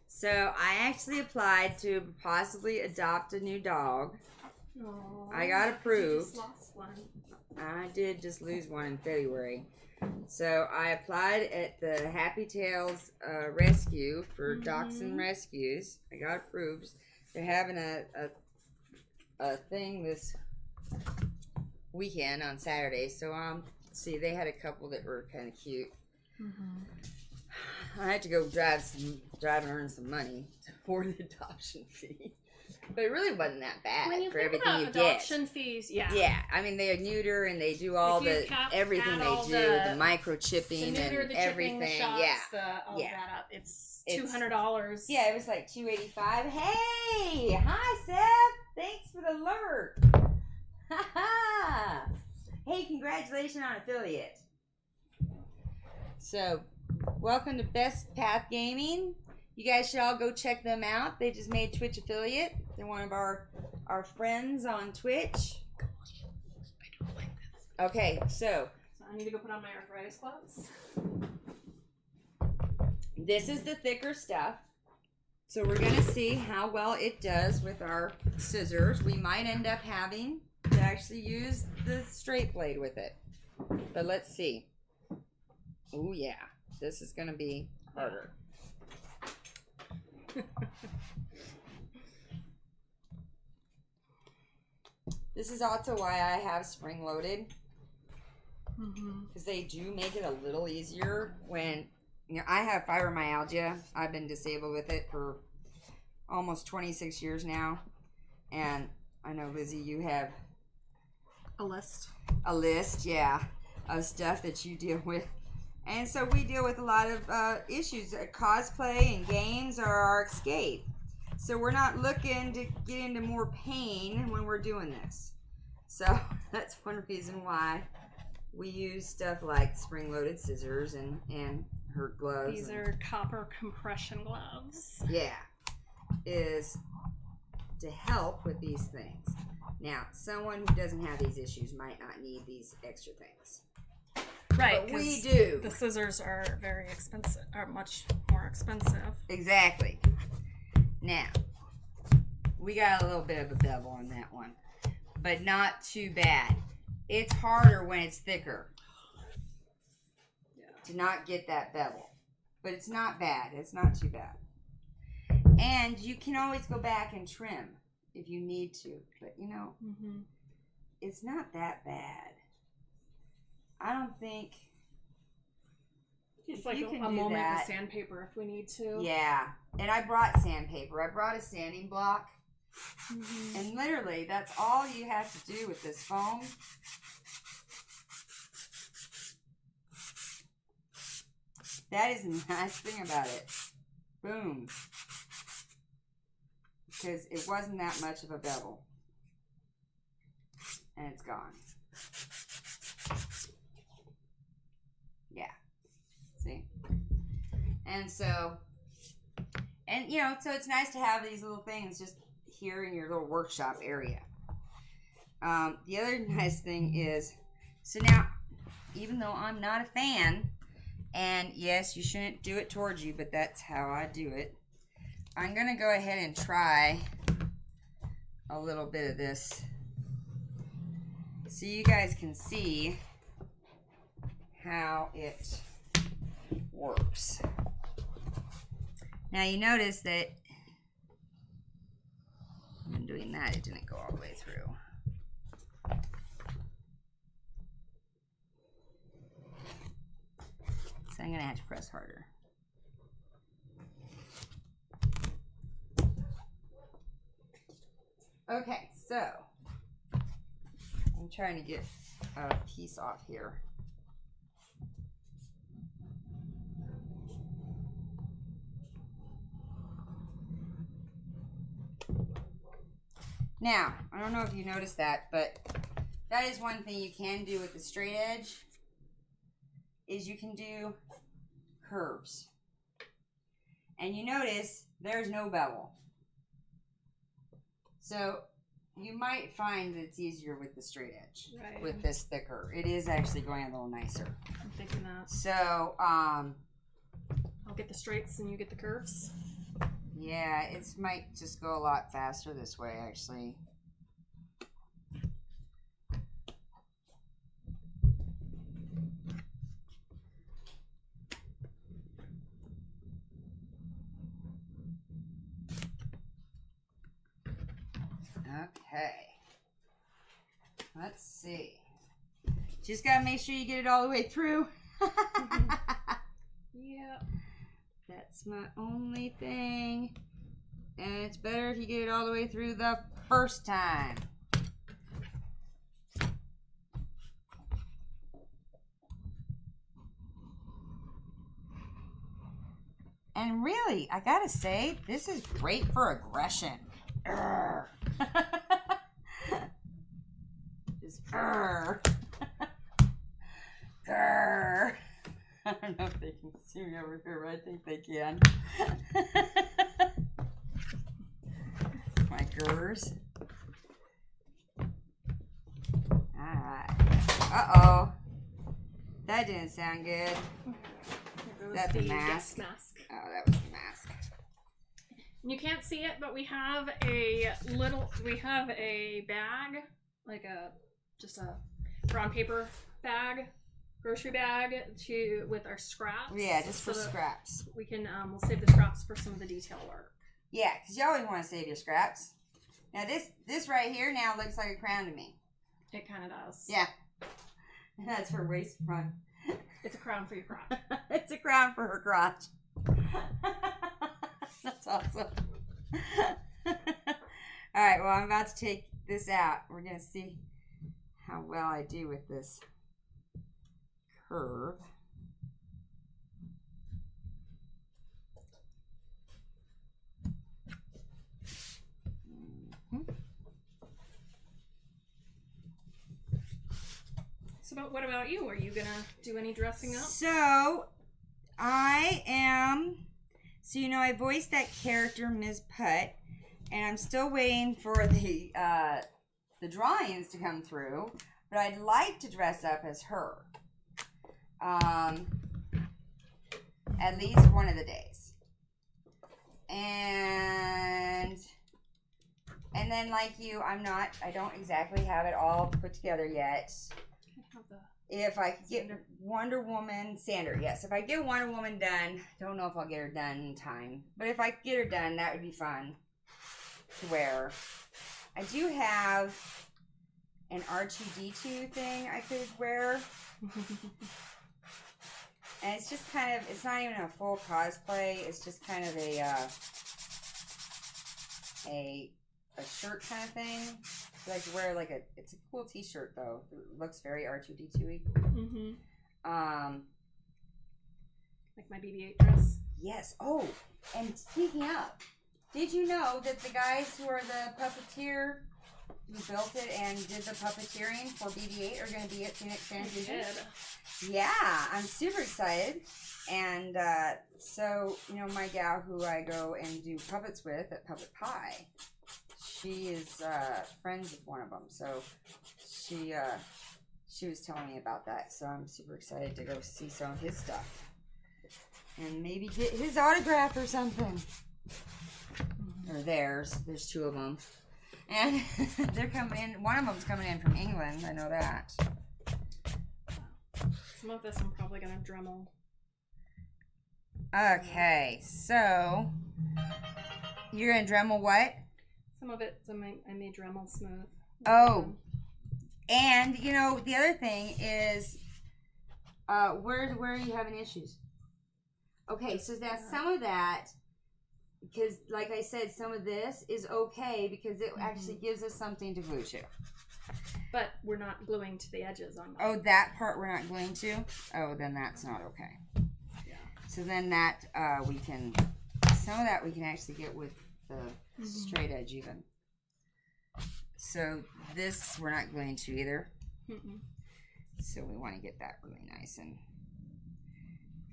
So I actually applied to possibly adopt a new dog. Aww. I got approved. You just lost one. I did just lose one in February. So I applied at the Happy Tails Rescue for Dachshund Rescues. I got approved. They're having a thing this weekend on Saturday. So see, they had a couple that were kind of cute. I had to go drive and earn some money for the adoption fee. But it really wasn't that bad for everything you get. Adoption fees, yeah. Yeah, I mean they neuter and they do all everything they do, the microchipping and everything. The shots, all that up. It's $200. Yeah, it was like $285. Hey, hi Seth. Thanks for the alert. Hey, congratulations on affiliate. So, welcome to Best Path Gaming. You guys should all go check them out. They just made Twitch affiliate. They're one of our friends on Twitch. Okay, so I need to go put on my arthritis gloves. This is the thicker stuff. So we're going to see how well it does with our scissors. We might end up having to actually use the straight blade with it. But let's see. Oh yeah, this is going to be harder. This is also why I have spring loaded, because they do make it a little easier when, you know, I have fibromyalgia. I've been disabled with it for almost 26 years now, and I know, Lizzie, you have a list, yeah, of stuff that you deal with. And so we deal with a lot of issues. Cosplay and games are our escape. So we're not looking to get into more pain when we're doing this. So that's one reason why we use stuff like spring-loaded scissors and her gloves. These are copper compression gloves. Yeah. Is to help with these things. Now, someone who doesn't have these issues might not need these extra things. Right, but we do. The scissors are very expensive, are much more expensive. Exactly. Now, we got a little bit of a bevel on that one, but not too bad. It's harder when it's thicker to not get that bevel, but it's not bad. It's not too bad. And you can always go back and trim if you need to, but you know, it's not that bad. I don't think it's like a moment with sandpaper if we need to. Yeah, and I brought sandpaper. I brought a sanding block Mm-hmm. And literally, that's all you have to do with this foam. That is the nice thing about it. Boom. Because it wasn't that much of a bevel. And it's gone. Yeah. See? And so, and you know, so it's nice to have these little things just here in your little workshop area. The other nice thing is, so now, even though I'm not a fan, and yes, you shouldn't do it towards you, but that's how I do it. I'm going to go ahead and try a little bit of this so you guys can see how it works. Now you notice that when doing that, it didn't go all the way through. So I'm going to have to press harder. Okay, so I'm trying to get a piece off here. Now, I don't know if you noticed that, but that is one thing you can do with the straight edge, is you can do curves. And you notice there's no bevel. So you might find that it's easier with the straight edge, right, with this thicker. It is actually going a little nicer. I'm thinking that. So, I'll get the straights and you get the curves. Yeah, it might just go a lot faster this way, actually. Okay. Let's see. Just gotta make sure you get it all the way through. Yep. That's my only thing. And it's better if you get it all the way through the first time. And really, I gotta say, this is great for aggression. Just grr. Grr. I don't know if they can see me over here, but I think they can. My girls. Alright. Uh-oh. That didn't sound good. Is that the mask? Oh, that was the mask. You can't see it, but we have a bag, like just a brown paper bag, grocery bag with our scraps. Yeah, just for scraps. We can we'll save the scraps for some of the detail work. Yeah, because you always want to save your scraps. Now this right here now looks like a crown to me. It kind of does. Yeah. That's her waist front. It's a crown for your crotch. It's a crown for her crotch. That's awesome. Alright, well, I'm about to take this out. We're going to see how well I do with this curve. So what about you? Are you going to do any dressing up? So, you know, I voiced that character, Ms. Putt, and I'm still waiting for the drawings to come through, but I'd like to dress up as her. At least one of the days. And then like you, I don't exactly have it all put together yet. If I could get Wonder Woman, Sander, yes. If I get Wonder Woman done, don't know if I'll get her done in time. But if I could get her done, that would be fun to wear. I do have an R2-D2 thing I could wear. And it's just kind of, it's not even a full cosplay. It's just kind of a a shirt kind of thing. Like wear like it's a cool t-shirt though. It looks very R2D2-y. Like my BB-8 dress. Yes. Oh, and speaking of, did you know that the guys who are the puppeteer who built it and did the puppeteering for BB-8 are going to be at Phoenix Transition? Yeah, I'm super excited. And so, you know, my gal who I go and do puppets with at Puppet Pie, she is friends with one of them. So she was telling me about that. So I'm super excited to go see some of his stuff. And maybe get his autograph or something. Or theirs. There's two of them. And they're coming in. One of them's coming in from England. I know that. Some of this I'm probably going to Dremel. Okay, so you're going to Dremel what? Some of it I made Dremel smooth. Oh. And, you know, the other thing is, where are you having issues? Okay, so that's some of that, because like I said, some of this is okay because it actually gives us something to glue to. But we're not gluing to the edges on that. Oh, that part we're not gluing to? Oh, then that's not okay. Yeah. So then that, some of that we can actually get with the straight edge even. So this we're not gluing to either. So we want to get that really nice and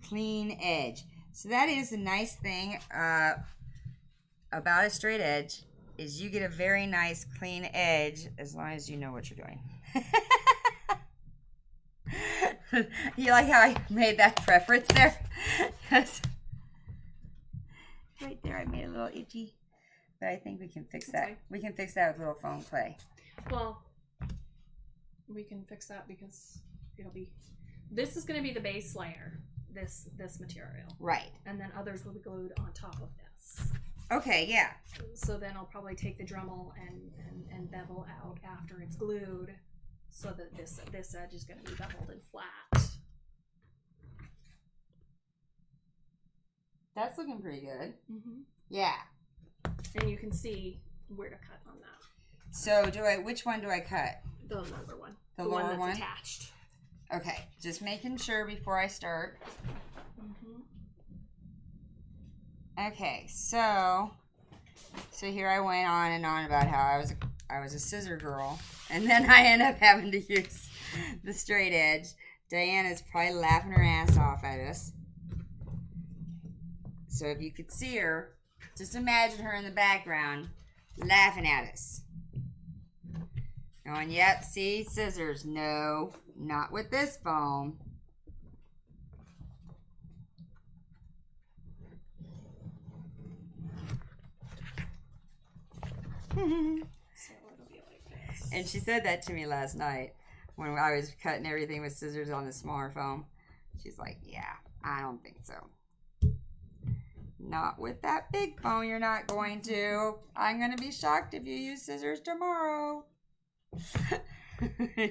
clean edge. So that is the nice thing about a straight edge is you get a very nice clean edge as long as you know what you're doing. You like how I made that preference there? Right there I made a little itchy. But I think we can fix that. Okay. We can fix that with little foam clay. Well, we can fix that because it'll be... This is going to be the base layer. This material. Right. And then others will be glued on top of this. Okay, yeah. So then I'll probably take the Dremel and bevel out after it's glued so that this edge is going to be beveled and flat. That's looking pretty good. Yeah. And you can see where to cut on that. So which one do I cut? The lower one. The lower one? Attached. Okay, just making sure before I start. Okay, so here I went on and on about how I was a scissor girl, and then I ended up having to use the straight edge. Diana's probably laughing her ass off at us. So if you could see her, just imagine her in the background laughing at us. Going, yep, see, scissors. No, not with this foam. So it'll be like this. And she said that to me last night when I was cutting everything with scissors on the smaller foam. She's like, yeah, I don't think so. Not with that big foam, you're not going to. I'm going to be shocked if you use scissors tomorrow.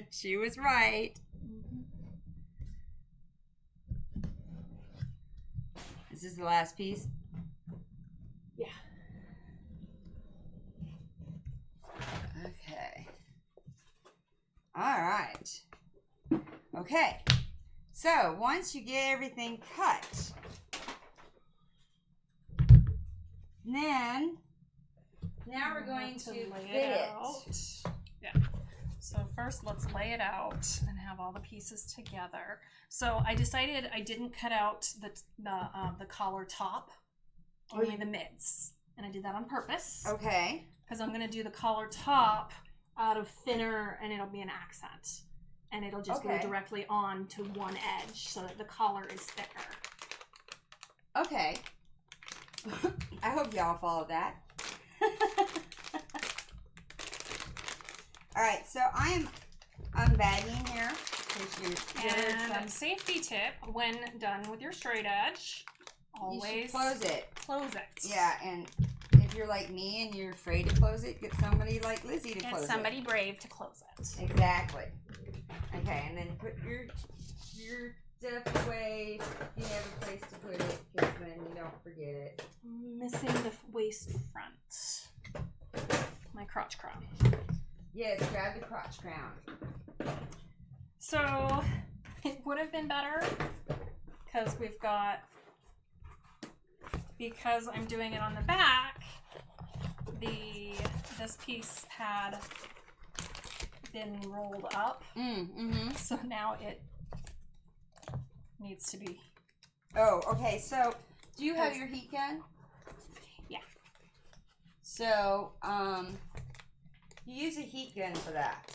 She was right. Is this the last piece? Yeah. Okay. All right. Okay. So once you get everything cut, then now we're going to lay it out. Yeah. So first let's lay it out and have all the pieces together. So I decided I didn't cut out the collar top, only the mids. And I did that on purpose. Okay. Because I'm going to do the collar top out of thinner and it'll be an accent. And it'll just go directly on to one edge so that the collar is thicker. Okay. I hope y'all followed that. Alright, so I am unbagging here. And safety tip, when done with your straight edge, always close it. Close it. Yeah, and if you're like me and you're afraid to close it, get somebody like Lizzie to close it. Get somebody brave to close it. Exactly. Okay, and then put your stuff away. You have a place to put it, because then you don't forget it. I'm missing the waist front. My crotch crown. Yes, grab the crotch crown. So it would have been better because I'm doing it on the back, this piece had been rolled up. So now it needs to be. Oh, okay. So do you have your heat gun? Yeah. So, you use a heat gun for that.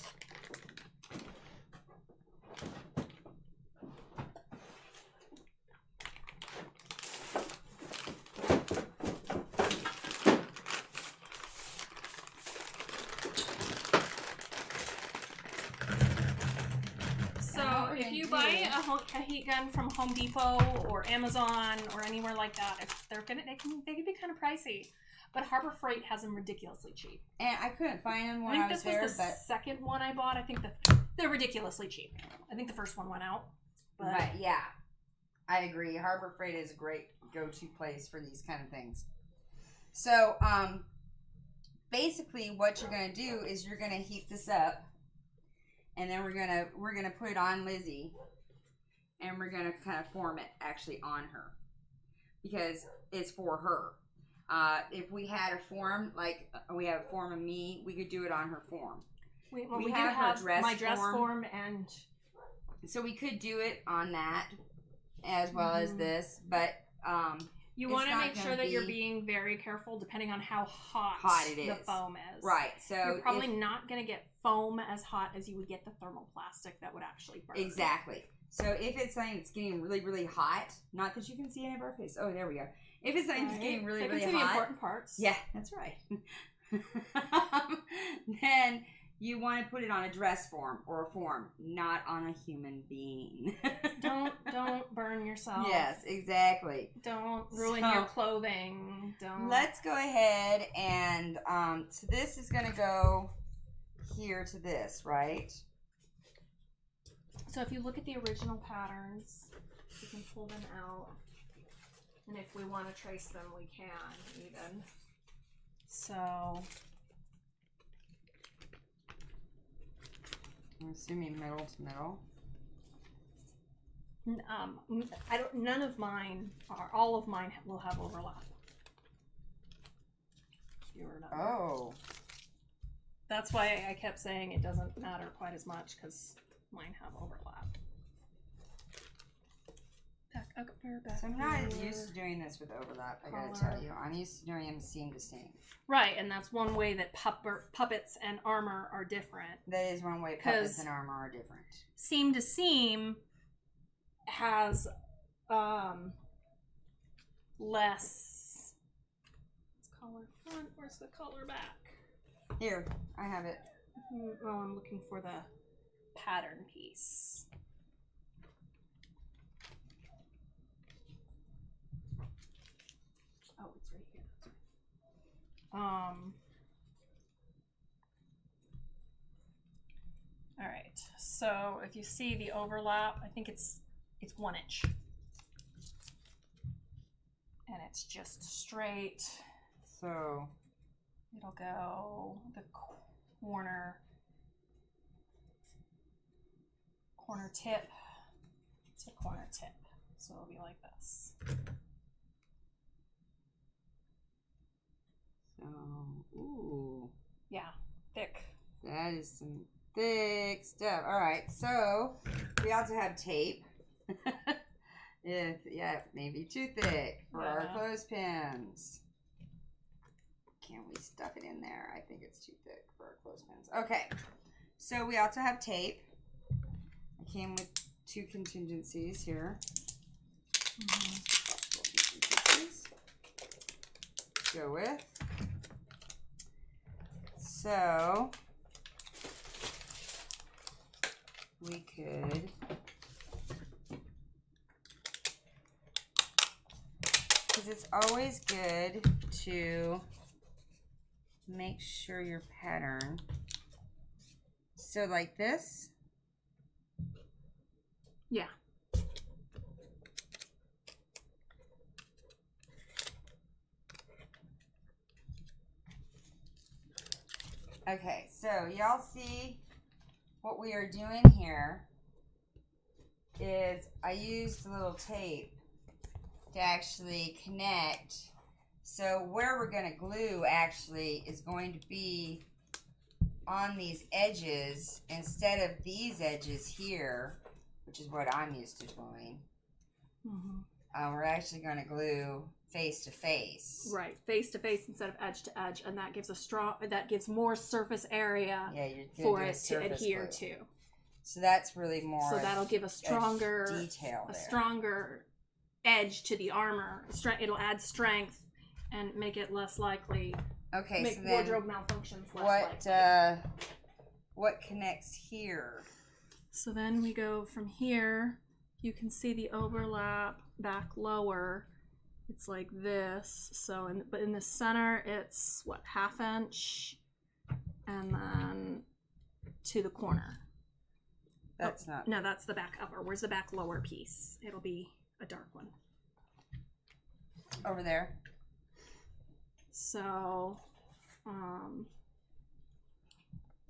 So if you buy a heat gun from Home Depot or Amazon or anywhere like that, they can be kind of pricey. But Harbor Freight has them ridiculously cheap. And I couldn't find them when I was there. I think this was the second one I bought. I think they're ridiculously cheap. I think the first one went out. But yeah, I agree. Harbor Freight is a great go-to place for these kind of things. So, basically what you're going to do is you're going to heat this up. And then we're gonna put it on Lizzie. And we're going to kind of form it actually on her. Because it's for her. If we had a form, like we have a form of me, we could do it on her form. We could have my dress form, and so we could do it on that as well as this, but you want to make sure that you're being very careful depending on how hot it is. The foam is. Right. So you're probably not going to get foam as hot as you would get the thermoplastic that would actually burn. Exactly. So if it's something that's getting really, really hot, not that you can see any of our face. Oh, there we go. If it's something that's getting really, really hot. The important parts. Yeah, that's right. Then you want to put it on a dress form or a form, not on a human being. Don't burn yourself. Yes, exactly. Don't ruin your clothing. Don't. Let's go ahead and so this is going to go here to this, right? So if you look at the original patterns, you can pull them out. And if we want to trace them, we can even. So I'm assuming middle to middle. None of mine are. All of mine will have overlap. Oh. That's why I kept saying it doesn't matter quite as much because mine have overlap. So I'm not as used to doing this with overlap, I gotta tell you. I'm used to doing them seam to seam. Right, and that's one way that puppets and armor are different. That is one way puppets and armor are different. Seam to seam has less. It's collar front. Where's the collar back? Here, I have it. Oh, I'm looking for the pattern piece. Oh, it's right here. All right. So if you see the overlap, I think it's 1 inch, and it's just straight. So it'll go the corner tip to corner tip. So it'll be like this. So, ooh. Yeah, thick. That is some thick stuff. All right, so we also have tape. Yeah, maybe too thick for our clothespins. Can we stuff it in there? I think it's too thick for our clothespins. Okay, so we also have tape. I came with 2 contingencies here. Go with. So we could because it's always good to make sure your pattern, so like this, yeah, Okay, so y'all see what we are doing here is I used a little tape to actually connect. So where we're going to glue actually is going to be on these edges instead of these edges here, which is what I'm used to doing. We're actually going to glue face to face. Right, face to face instead of edge to edge, and that gives more surface area for it to adhere to. So that's really more. So that'll give a stronger detail there. A stronger edge to the armor. It'll add strength and make it less likely. Okay, make so then wardrobe malfunctions less likely. What connects here? So then we go from here. You can see the overlap back lower. It's like this. So, but in the center, it's what, 1/2 inch, and then to the corner. That's not. No, that's the back upper. Where's the back lower piece? It'll be a dark one. Over there. So,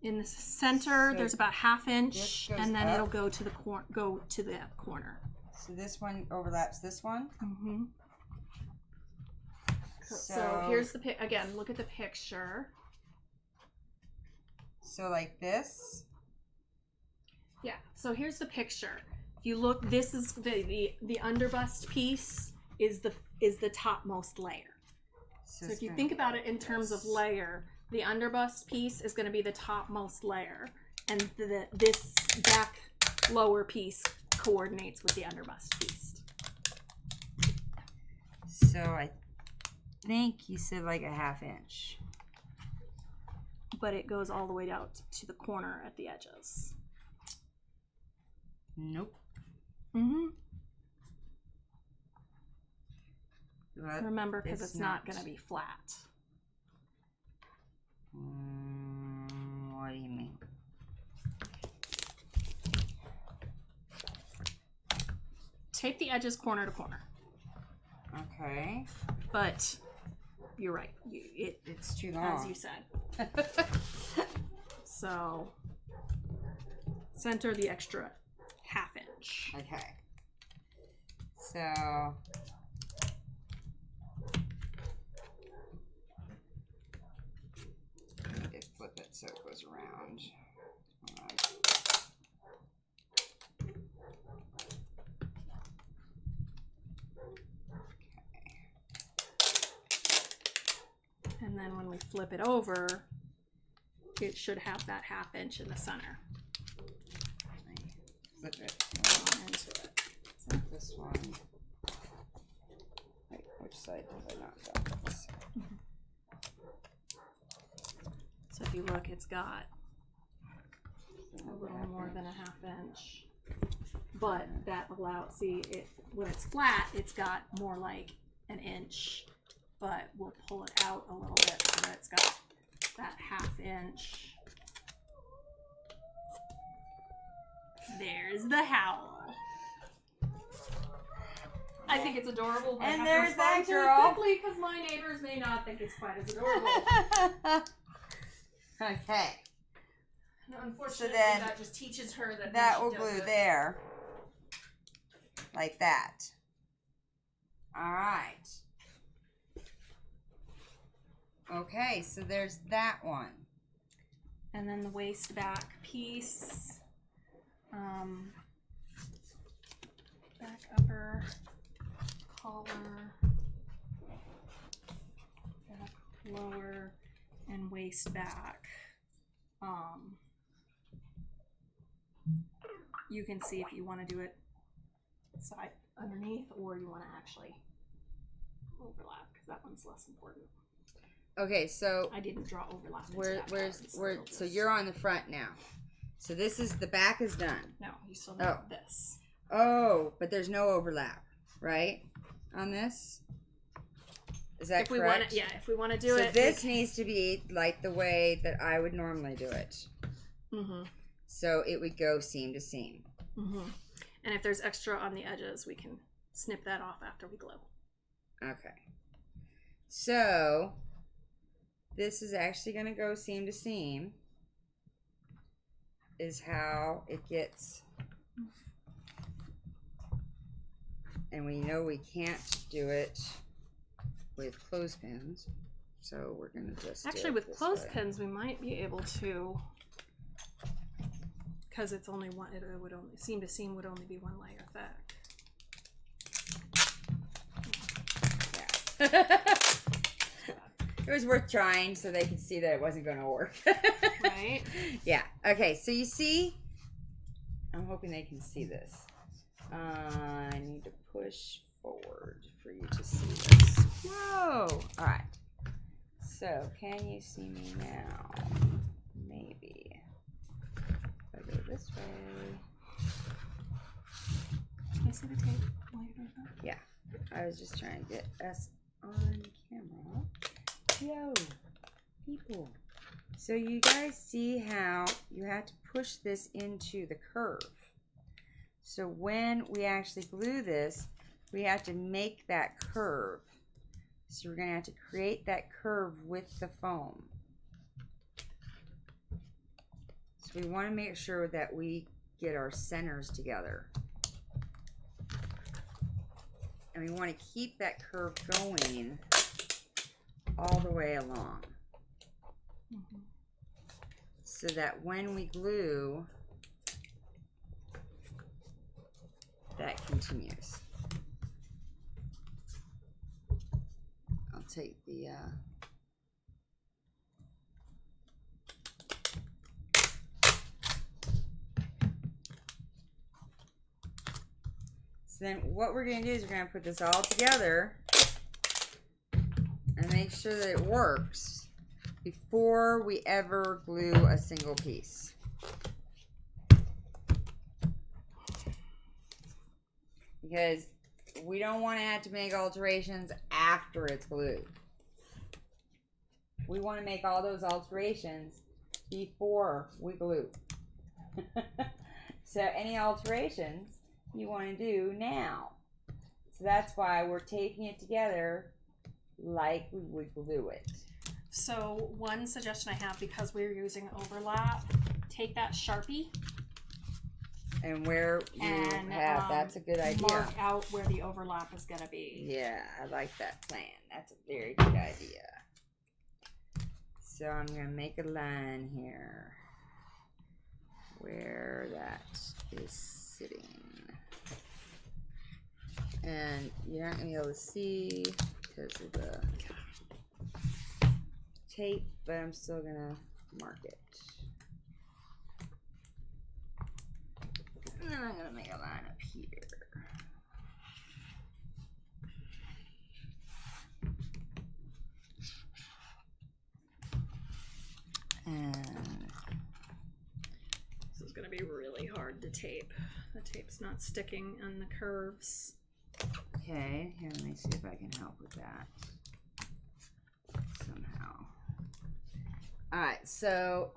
in the center, there's about 1/2 inch, and then it'll go to the corner. So this one overlaps this one. Mm-hmm. So here's the again. Look at the picture. So like this. Yeah. So here's the picture. If you look, this is the underbust piece is the topmost layer. So if you think about it in terms of layer, the underbust piece is going to be the topmost layer, and this back lower piece coordinates with the underbust piece. So I think you said like a 1/2 inch. But it goes all the way out to the corner at the edges. Nope. Remember, because it's not going to be flat. What do you mean? Tape the edges corner to corner. Okay. But you're right. It's too long. As you said. So center the extra 1/2 inch. Okay. So flip it so it goes around. And then when we flip it over, it should have that 1/2 inch in the center. Flip it into it. It's not this one. Wait, which side have I not done this? So if you look, it's got a little more than a 1/2 inch. But that allows, see, it when it's flat, it's got more like 1 inch. But we'll pull it out a little bit so that it's got that 1/2 inch. There's the howl. I think it's adorable, but and I there's have to that respond girl. quickly because my neighbors may not think it's quite as adorable. Okay. No, unfortunately, So then that just teaches her that that will glue there, like that. All right. Okay, so there's that one. And then the waist back piece. Back upper, collar, back lower, and waist back. You can see if you want to do it side underneath or you want to actually overlap because that one's less important. Okay, so I didn't draw overlap. So you're on the front now. So this is the back is done. No, you still need this. Oh, but there's no overlap, right? On this? Is that correct? If we want to do it. So this needs to be like the way that I would normally do it. Mm-hmm. So it would go seam to seam. Mm-hmm. And if there's extra on the edges, we can snip that off after we glue. Okay. So this is actually going to go seam to seam is how it gets. And we know we can't do it with clothespins, so we're going to just actually with clothespins we might be able to, because it's only one. It would only seam to seam would only be one layer thick. Yeah. It was worth trying so they could see that it wasn't going to work. Right? Yeah. Okay, so you see, I'm hoping they can see this. I need to push forward for you to see this. Whoa! All right. So, can you see me now? Maybe. If I go this way. Can you see the tape while you're doing that? Yeah. I was just trying to get us on camera. Yo, people. So you guys see how you have to push this into the curve. So when we actually glue this, we have to make that curve. So we're going to have to create that curve with the foam. So we want to make sure that we get our centers together. And we want to keep that curve going all the way along. Mm-hmm. So that when we glue, that continues. I'll take the so then what we're going to do is we're going to put this all together and make sure that it works before we ever glue a single piece. Because we don't want to have to make alterations after it's glued. We want to make all those alterations before we glue. So any alterations you want to do now. So that's why we're taping it together like we would glue it. So one suggestion I have, because we're using overlap, take that Sharpie and where you have, that's a good idea. Mark out where the overlap is going to be. Yeah, I like that plan. That's a very good idea. So I'm going to make a line here where that is sitting. And you're not going to be able to see because of the tape, but I'm still going to mark it. And then I'm going to make a line up here. And this is going to be really hard to tape. The tape's not sticking on the curves. Okay, here, let me see if I can help with that somehow. Alright, so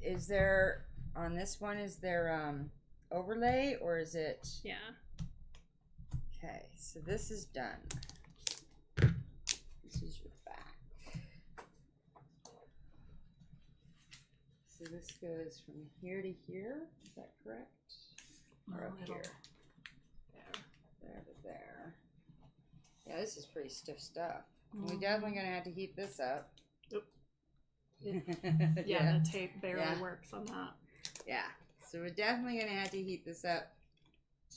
is there, on this one, is there overlay or is it? Yeah. Okay, so this is done. This is your back. So this goes from here to here, is that correct? Or up here? There to there. Yeah, this is pretty stiff stuff. Mm-hmm. We're definitely going to have to heat this up. Oop. Yeah, the tape barely works on that. Yeah, so we're definitely going to have to heat this up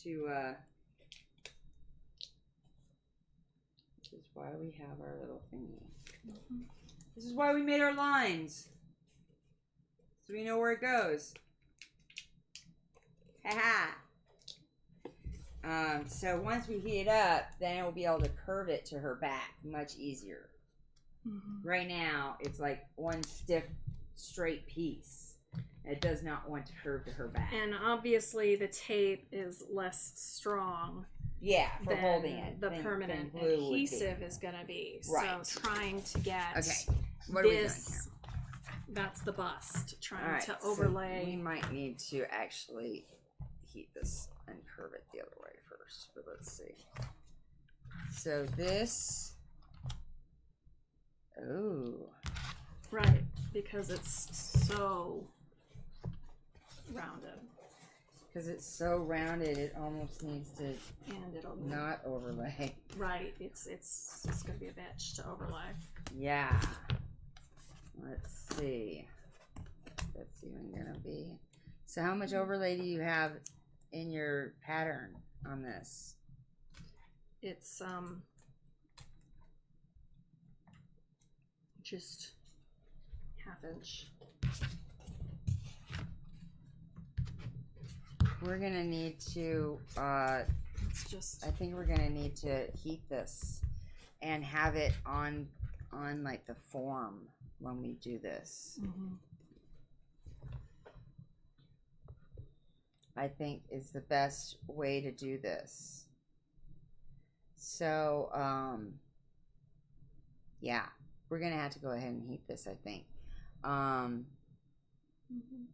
to, which is why we have our little thingy. Mm-hmm. This is why we made our lines. So we know where it goes. Ha-ha. So once we heat it up, then it will be able to curve it to her back much easier. Mm-hmm. Right now, it's like one stiff, straight piece. It does not want to curve to her back. And obviously, the tape is less strong. Yeah, for holding it. The permanent adhesive is going to be. Right. So trying to get what are we doing here? That's the bust. Trying to so overlay. We might need to actually heat this and curve it the other way first, but let's see. So this, because it's so rounded. Because it's so rounded, it almost needs to and it'll not overlay. Right. It's gonna be a bitch to overlay. Yeah. Let's see. That's even gonna be. So how much overlay do you have in your pattern on this? It's just 1/2 inch. We're gonna need to It's just, I think we're gonna need to heat this and have it on like the form when we do this. mm-hmm. I think is the best way to do this. So yeah, we're gonna have to go ahead and heat this, I think. Mm-hmm.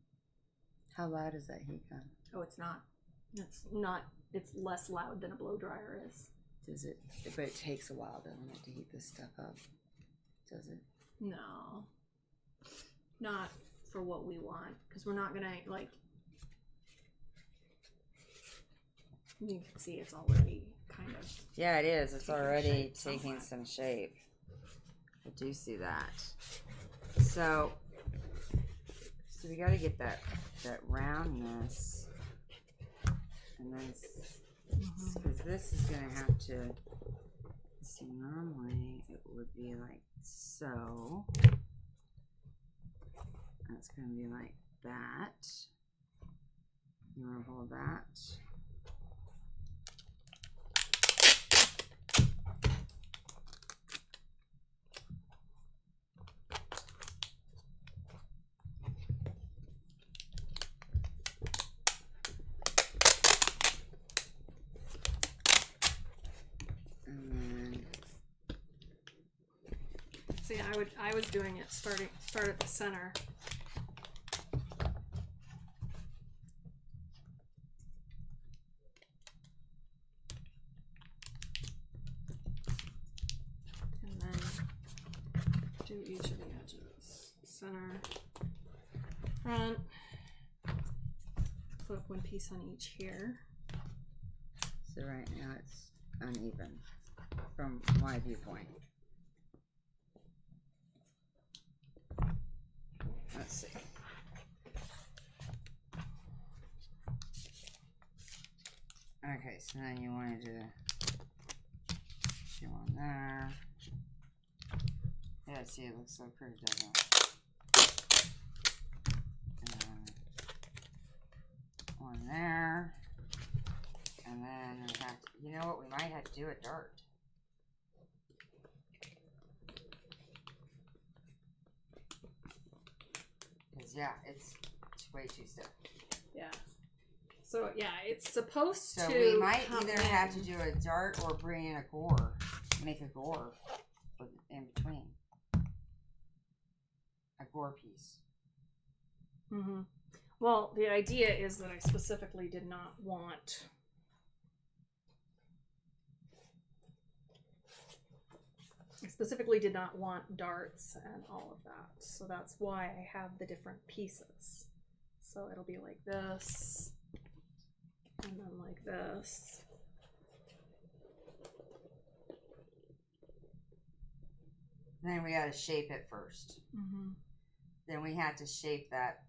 How loud is that heat gun? Oh, it's not. It's not. It's less loud than a blow dryer is. Does it? But it takes a while, doesn't it, to heat this stuff up? Does it? No. Not for what we want, because we're not gonna like. You can see it's already kind of. Yeah, it is. It's already taking taking somewhat. some shape. I do see that. So we got to get that roundness, and then because this is gonna have to. See, normally it would be like so. That's gonna be like that. You want to hold that. See, I was doing it start at the center. And then do each of the edges. Center, front. Put one piece on each here. So right now it's uneven from my viewpoint. Let's see. Okay, so then you want to do on there. Yeah, see, it looks so pretty, doesn't it? One there. And then we have to, you know what, we might have to do a dart. Yeah, it's way too stiff. Yeah. So yeah, it's supposed to. So we might either have to do a dart or bring in a gore, make a gore in between, a gore piece. Mm-hmm. Well, the idea is that I specifically did not want. I specifically did not want darts and all of that. So that's why I have the different pieces. So it'll be like this, and then like this. Then we got to shape it first. Mm-hmm. Then we have to shape that.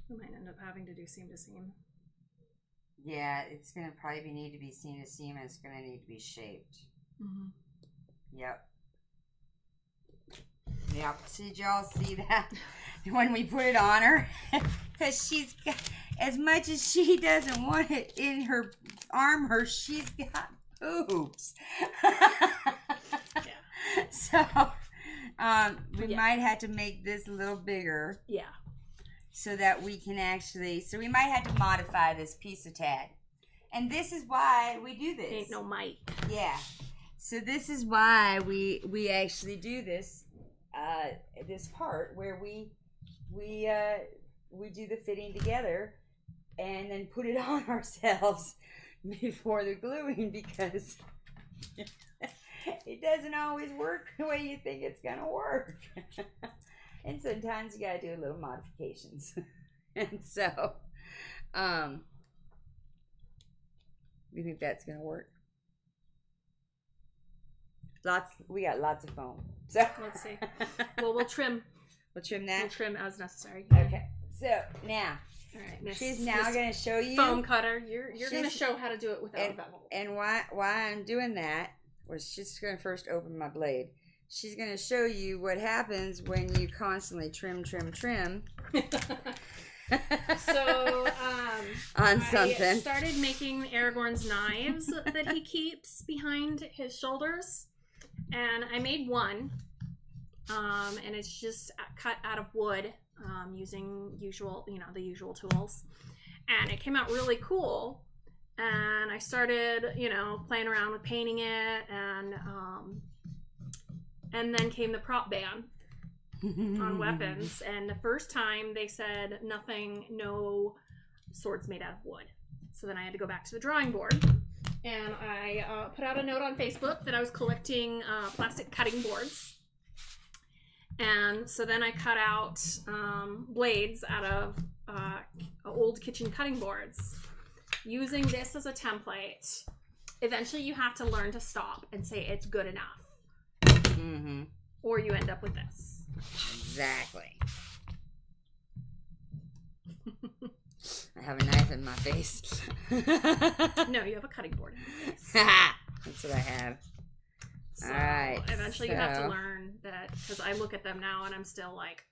We might end up having to do seam to seam. Yeah, it's going to probably need to be seam to seam, and it's going to need to be shaped. Mm-hmm. Yep. Yep. Did y'all see that when we put it on her? Because she's got, as much as she doesn't want it in her armor, she's got boobs. Yeah. So we might have to make this a little bigger. Yeah. So that we can actually, so we might have to modify this piece of tag. And this is why we do this. Ain't no might. Yeah. So this is why we actually do this this part where we do the fitting together and then put it on ourselves before the gluing, because it doesn't always work the way you think it's gonna work. And sometimes you gotta do a little modifications. And so, you think that's gonna work? We got lots of foam. So let's see. Well, we'll trim. We'll trim that? We'll trim as necessary. Okay. So, now. All right, she's now going to show you. Foam cutter. You're going to show how to do it without a bevel. And why I'm doing that was she's going to first open my blade. She's going to show you what happens when you constantly trim. So, on something. I started making Aragorn's knives that he keeps behind his shoulders. And I made one. And it's just cut out of wood. Using the usual tools, and it came out really cool. And I started, playing around with painting it, and then came the prop ban on weapons. And the first time they said no swords made out of wood. So then I had to go back to the drawing board, and I put out a note on Facebook that I was collecting plastic cutting boards. And so then I cut out blades out of old kitchen cutting boards, using this as a template. Eventually you have to learn to stop and say it's good enough. Mm-hmm. Or you end up with this. Exactly. I have a knife in my face. No, you have a cutting board in your face. That's what I have. So, all right. Eventually you have to learn that, because I look at them now and I'm still like,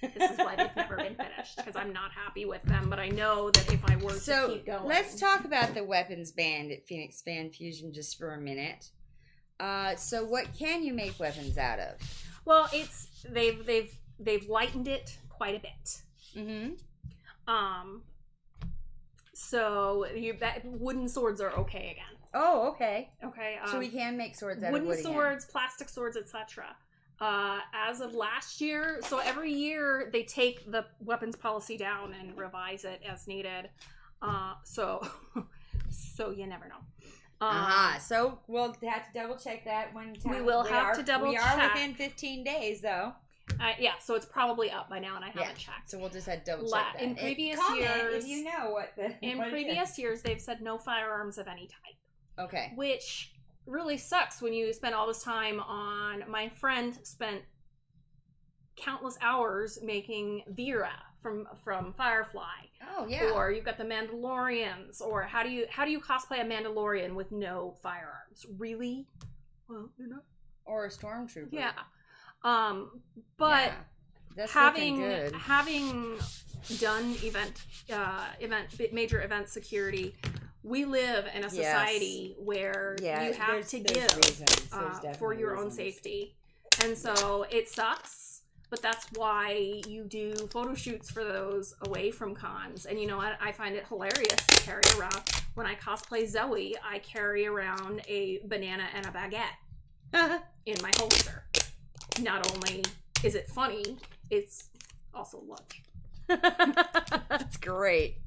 this is why they've never been finished, because I'm not happy with them, but I know that if I were to keep going. Let's talk about the weapons band at Phoenix Fan Fusion just for a minute. So what can you make weapons out of? Well, they've lightened it quite a bit. Mm-hmm. So wooden swords are okay again. Oh, okay. Okay. So we can make swords out of wood wooden swords, plastic swords, etc. As of last year, so every year they take the weapons policy down and revise it as needed. So you never know. So we'll have to double check that one time. We will have to double check. We are within 15 days, though. Yeah, so it's probably up by now, and I haven't checked. So we'll just have to double check that. In previous years, if you know what the previous years, they've said no firearms of any type. Okay. Which really sucks when you spend all this time on. My friend spent countless hours making Vera from Firefly. Oh yeah. Or you've got the Mandalorians. Or how do you cosplay a Mandalorian with no firearms? Really? Well, you're not. Or a stormtrooper. Yeah. But that's having done major event security, we live in a society where you have to give for your own safety. And so it sucks, but that's why you do photo shoots for those away from cons. And you know what? I find it hilarious to carry around. When I cosplay Zoe, I carry around a banana and a baguette in my holster. Not only is it funny, it's also lunch. That's great.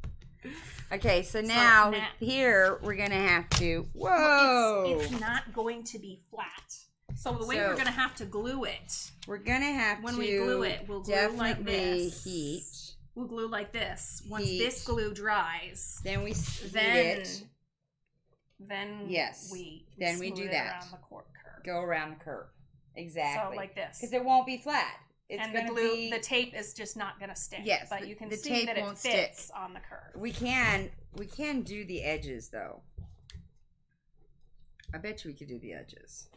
Okay, so now here we're gonna have to. Whoa! It's not going to be flat. So the way we're gonna have to glue it. We're gonna have when we glue it, we'll glue like this. Heat. We'll glue like this. Once this glue dries, then we Then we do that. Around the curve. Go around the curve. Exactly. So like this. Because it won't be flat. And the tape is just not going to stick. Yes, but you can see that it fits on the curve. We can do the edges though. I bet you we could do the edges.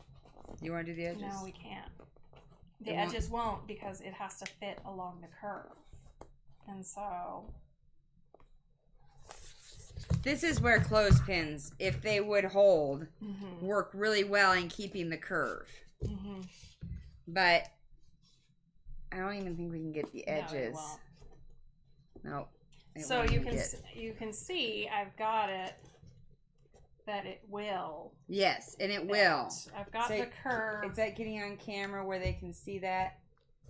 You want to do the edges? No, we can't. The edges won't because it has to fit along the curve. And so this is where clothespins, if they would hold, work really well in keeping the curve. Mm-hmm. But I don't even think we can get the edges. No. So you can see I've got it that it will. Yes, and it will. I've got the curve. Is that getting on camera where they can see that?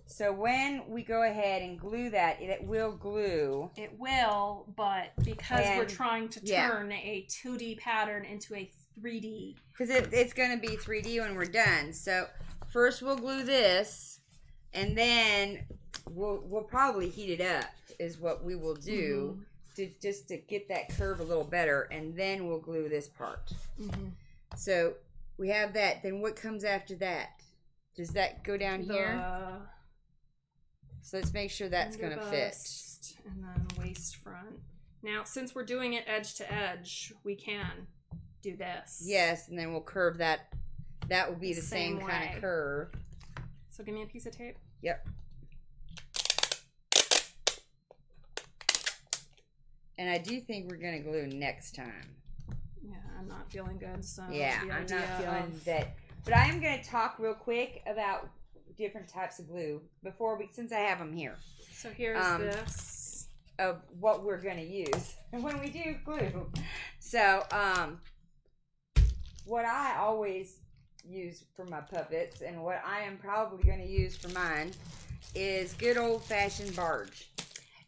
So when we go ahead and glue that, it will glue. It will, but because we're trying to turn a 2D pattern into a 3D. Because it's going to be 3D when we're done. So first we'll glue this, and then we'll probably heat it up is what we will do to get that curve a little better, and then we'll glue this part. So we have that. Then what comes after that? Does that go down here? So let's make sure that's going to fit. And then waist front. Now, since we're doing it edge to edge, we can do this. Yes, and then we'll curve that. That will be the same kind of curve. So give me a piece of tape. Yep. And I do think we're going to glue next time. Yeah, I'm not feeling good, so... Yeah, I'm not feeling that. But I am going to talk real quick about different types of glue since I have them here. So here's this. Of what we're going to use when we do glue. So, what I always use for my puppets, and what I am probably going to use for mine, is good old-fashioned barge.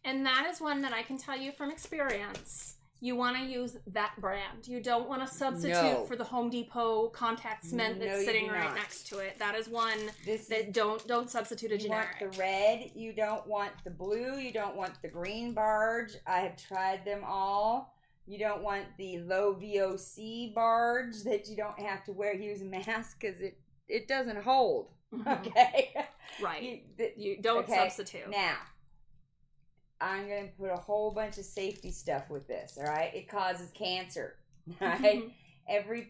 And that is one that I can tell you from experience. You want to use that brand. You don't want to substitute for the Home Depot contact cement that's sitting right next to it. That is one don't substitute a generic. You want the red. You don't want the blue. You don't want the green barge. I have tried them all. You don't want the low VOC barge that you don't have to use a mask because it doesn't hold. Okay? Right. You don't substitute. Now, I'm going to put a whole bunch of safety stuff with this, all right? It causes cancer, all right?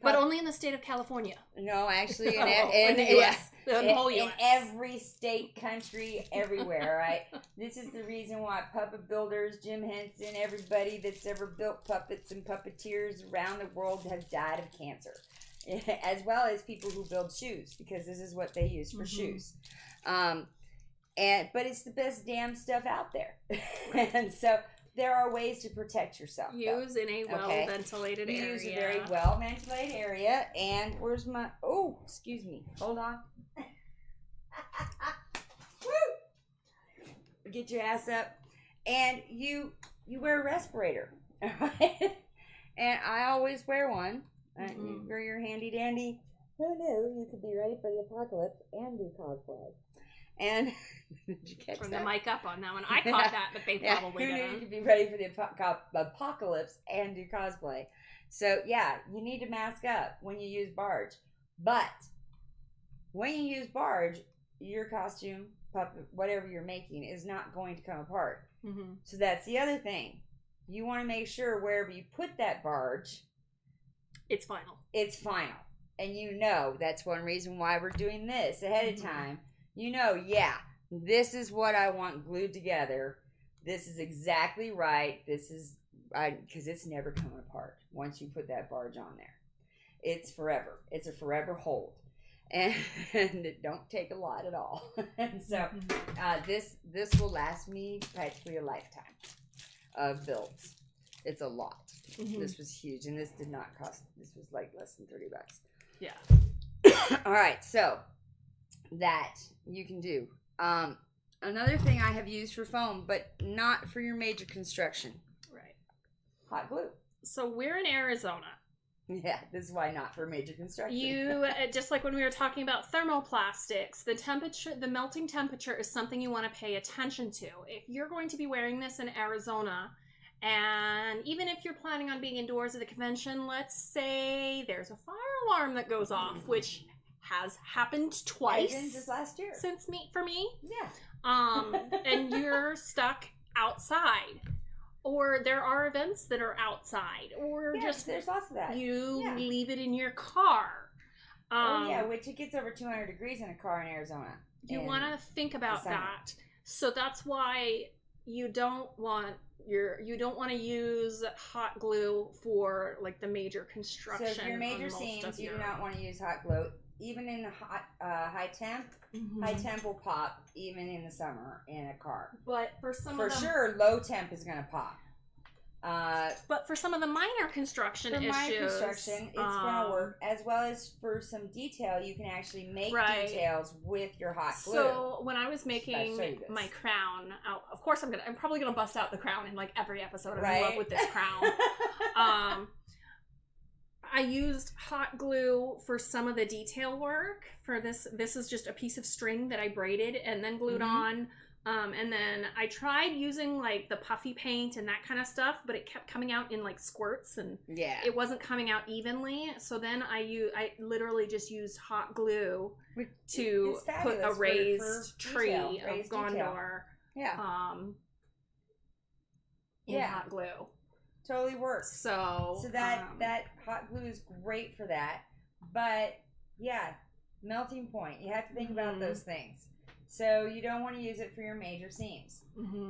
But only in the state of California. No, actually, in the U.S. The whole U.S. In every state, country, everywhere, all right? This is the reason why puppet builders, Jim Henson, everybody that's ever built puppets and puppeteers around the world have died of cancer, as well as people who build shoes, because this is what they use for shoes. But it's the best damn stuff out there. And so there are ways to protect yourself. Use in a well-ventilated area. Use a very well-ventilated area. And where's my... Oh, excuse me. Hold on. Woo! Get your ass up. And you wear a respirator. All right? And I always wear one. You wear your handy-dandy. Who knew you could be ready for the apocalypse and do cosplay? And did you catch From that? the mic up on that one. I caught that, but they probably didn't. You need to be ready for the apocalypse and do cosplay. So, yeah, you need to mask up when you use barge. But when you use barge, your costume, puppet, whatever you're making, is not going to come apart. So that's the other thing. You want to make sure wherever you put that barge, it's final. It's final. And that's one reason why we're doing this ahead of time. This is what I want glued together. This is exactly right. This is because it's never coming apart once you put that barge on there. It's forever. It's a forever hold, and it don't take a lot at all. And so this will last me practically a lifetime of builds. It's a lot. This was huge, and this did not cost. This was like less than $30. Yeah. All right, so that you can do. Another thing I have used for foam, but not for your major construction. Right. Hot glue. So we're in Arizona. Yeah, this is why not for major construction. You, just like when we were talking about thermoplastics, the melting temperature is something you want to pay attention to. If you're going to be wearing this in Arizona, and even if you're planning on being indoors at a convention, let's say there's a fire alarm that goes off, which has happened twice just last year for me. Yeah. And you're stuck outside, or there are events that are outside, or there's lots of that. You leave it in your car. Which it gets over 200 degrees in a car in Arizona. You want to think about that. So that's why you don't want to use hot glue for like the major construction. So if your major seams, you do not want to use hot glue. Even in high temp, high temp will pop even in the summer in a car. But for sure, low temp is going to pop. But for some of the minor construction issues, it's going to work. As well as for some detail, you can actually make details with your hot glue. So when I was making my crown, of course I'm probably gonna bust out the crown in like every episode. I'm in love with this crown. I used hot glue for some of the detail work for this. This is just a piece of string that I braided and then glued on And then I tried using like the puffy paint and that kind of stuff, but it kept coming out in like squirts and it wasn't coming out evenly. So then I literally just used hot glue to put a raised tree of Gondor. In hot glue. Totally works. So that hot glue is great for that. But yeah, melting point. You have to think about those things. So you don't want to use it for your major seams.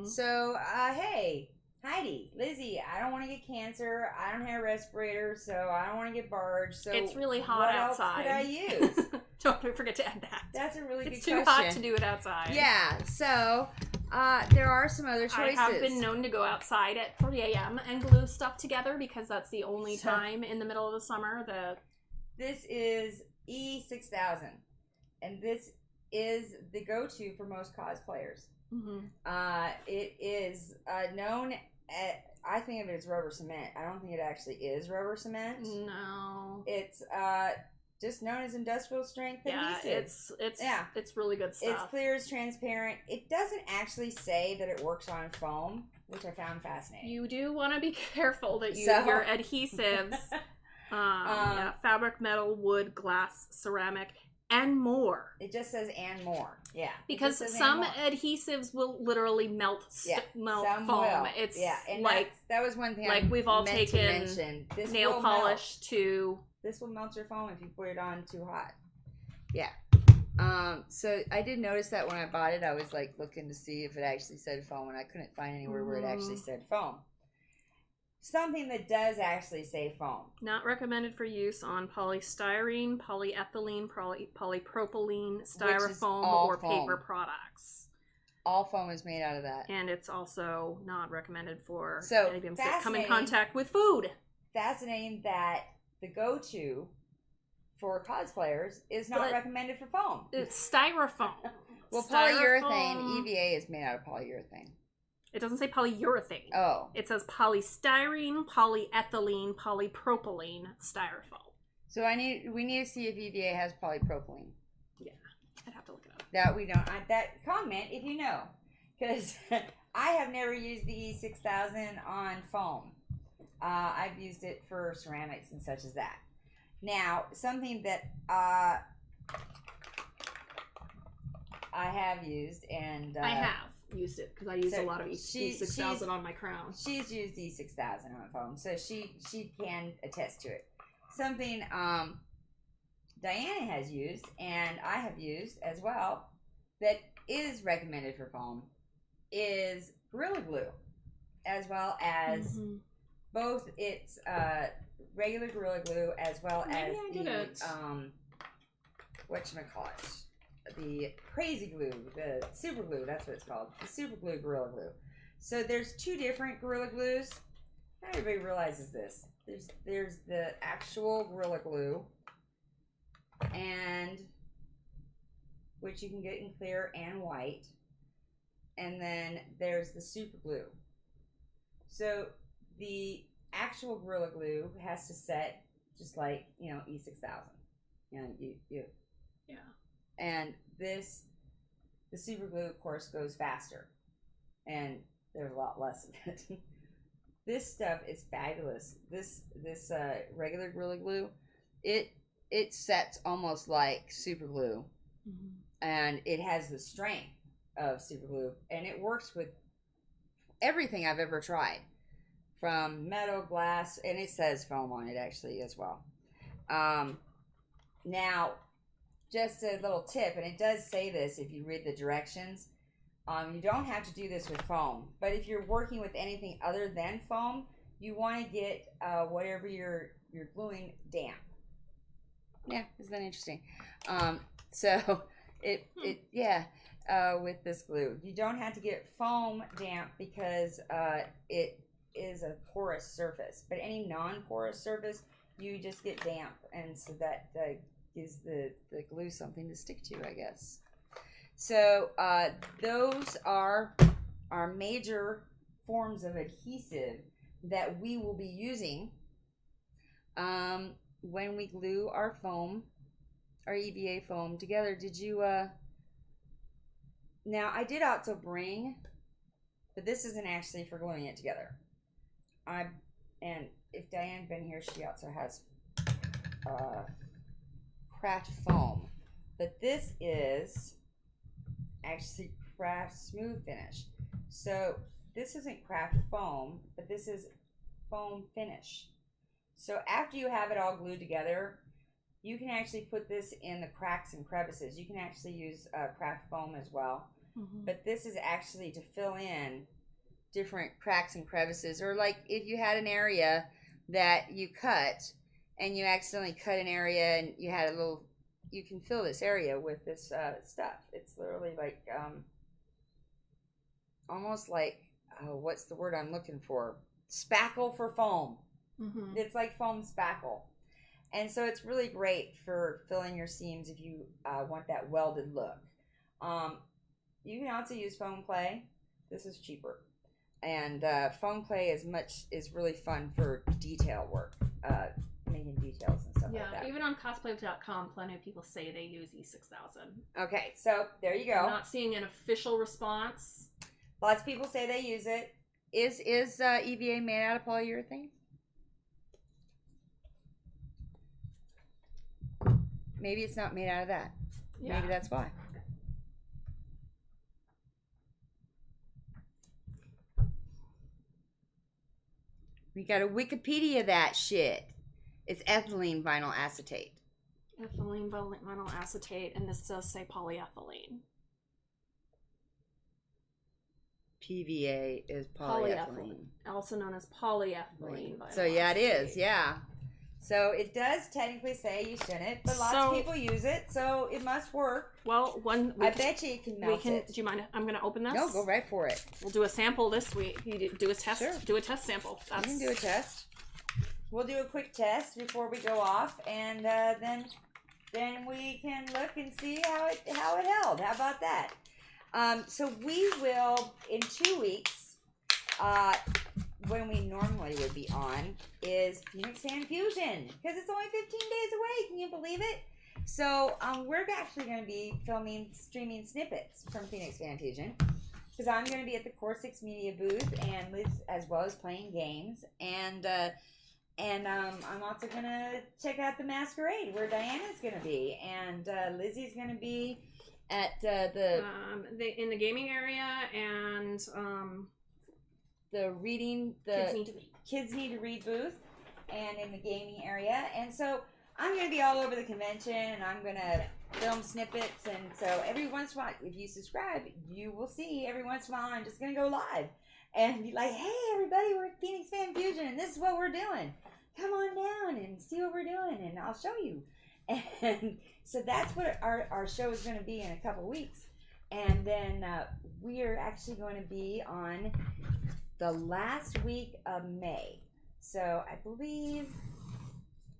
So, hey, Heidi, Lizzie, I don't want to get cancer. I don't have a respirator, so I don't want to get barged. So it's really hot outside. What else could I use? Don't forget to add that. That's a really good question. It's too hot to do it outside. Yeah, so there are some other choices. I have been known to go outside at 3 a.m. and glue stuff together because that's the only time in the middle of the summer. This is E6000, and this is the go-to for most cosplayers. It is known I think of it as rubber cement. I don't think it actually is rubber cement. No. It's just known as industrial strength adhesive. It's really good stuff. It's clear, it's transparent. It doesn't actually say that it works on foam, which I found fascinating. You do want to be careful that your adhesives, fabric, metal, wood, glass, ceramic, and more. It just says and more. Yeah. Because some adhesives will literally melt foam. Will. It's and like that was one thing. Like we've all taken nail polish to. This will melt your foam if you put it on too hot. Yeah. So I did notice that when I bought it, I was like looking to see if it actually said foam, and I couldn't find anywhere where it actually said foam. Something that does actually say foam. Not recommended for use on polystyrene, polyethylene, polypropylene, styrofoam, or paper products. All foam is made out of that. And it's also not recommended for items that come in contact with food. Fascinating that the go-to for cosplayers is not recommended for foam. It's styrofoam. Well, polyurethane, EVA is made out of polyurethane. It doesn't say polyurethane. Oh. It says polystyrene, polyethylene, polypropylene, styrofoam. So we need to see if EVA has polypropylene. Yeah, I'd have to look it up. That we don't. That comment if you know, because I have never used the E6000 on foam. I've used it for ceramics and such as that. Now, something that I have used and I have used it because I use a lot of E6000 on my crown. She's used E6000 on foam, so she can attest to it. Something Diana has used and I have used as well that is recommended for foam is Gorilla Glue, as well as both its regular Gorilla Glue as well as the whatchamacallit, the crazy glue, the super glue, that's what it's called, the super glue Gorilla Glue. So there's two different Gorilla Glues. Not everybody realizes this. There's the actual Gorilla Glue, and which you can get in clear and white, and then there's the super glue. So the actual Gorilla Glue has to set just like, E6000. Yeah. And the super glue, of course, goes faster, and there's a lot less of it. This stuff is fabulous. This regular Gorilla Glue, it sets almost like super glue, and it has the strength of super glue, and it works with everything I've ever tried, from metal, glass, and it says foam on it actually as well. Now, just a little tip, and it does say this if you read the directions. You don't have to do this with foam, but if you're working with anything other than foam, you want to get whatever you're gluing damp. Yeah, isn't that interesting? So with this glue, you don't have to get foam damp because it is a porous surface. But any non-porous surface, you just get damp, and so that gives the glue something to stick to, I guess. So those are our major forms of adhesive that we will be using when we glue our foam, our EVA foam together. Did you Now, I did also bring, but this isn't actually for gluing it together. And if Diane's been here, she also has craft foam. But this is actually craft smooth finish. So this isn't craft foam, but this is foam finish. So after you have it all glued together, you can actually put this in the cracks and crevices. You can actually use craft foam as well. Mm-hmm. But this is actually to fill in different cracks and crevices. Or like if you had an area that you cut and you accidentally cut an area and you had a little, you can fill this area with this stuff. It's literally like almost like, what's the word I'm looking for? Spackle for foam. Mm-hmm. It's like foam spackle. And so it's really great for filling your seams if you want that welded look. You can also use foam clay. This is cheaper. And foam clay is really fun for detail work, making details and stuff like that. Yeah, even on cosplay.com, plenty of people say they use E6000. Okay, so there you go. I'm not seeing an official response. Lots of people say they use it. Is EVA made out of polyurethane? Maybe it's not made out of that. Yeah. Maybe that's why. We got a Wikipedia that shit. It's ethylene vinyl acetate. Ethylene vinyl acetate, and this does say polyethylene. PVA is polyethylene. Also known as polyethylene. So yeah, it is. Yeah. So it does technically say you shouldn't, but lots of people use it, so it must work. Well, I bet you can melt it. Do you mind? I'm going to open this. No, go right for it. We'll do a sample this week. You do a test. Sure. Do a test sample. You can do a test. We'll do a quick test before we go off, and then we can look and see how it held. How about that? So we will in 2 weeks. When we normally would be on is Phoenix Fan Fusion, because it's only 15 days away. Can you believe it? So we're actually going to be streaming snippets from Phoenix Fan Fusion, because I'm going to be at the Core 6 Media booth, and Liz as well as playing games, and I'm also going to check out the Masquerade where Diana's going to be, and Lizzie's going to be at in the gaming area, and the reading, kids need to read booth, and in the gaming area. And so I'm going to be all over the convention, and I'm going to film snippets. And so every once in a while, if you subscribe, you will see every once in a while I'm just going to go live and be like, hey, everybody, we're at Phoenix Fan Fusion, and this is what we're doing. Come on down and see what we're doing, and I'll show you. And so that's what our show is going to be in a couple weeks. And then we are actually going to be on the last week of May. So I believe,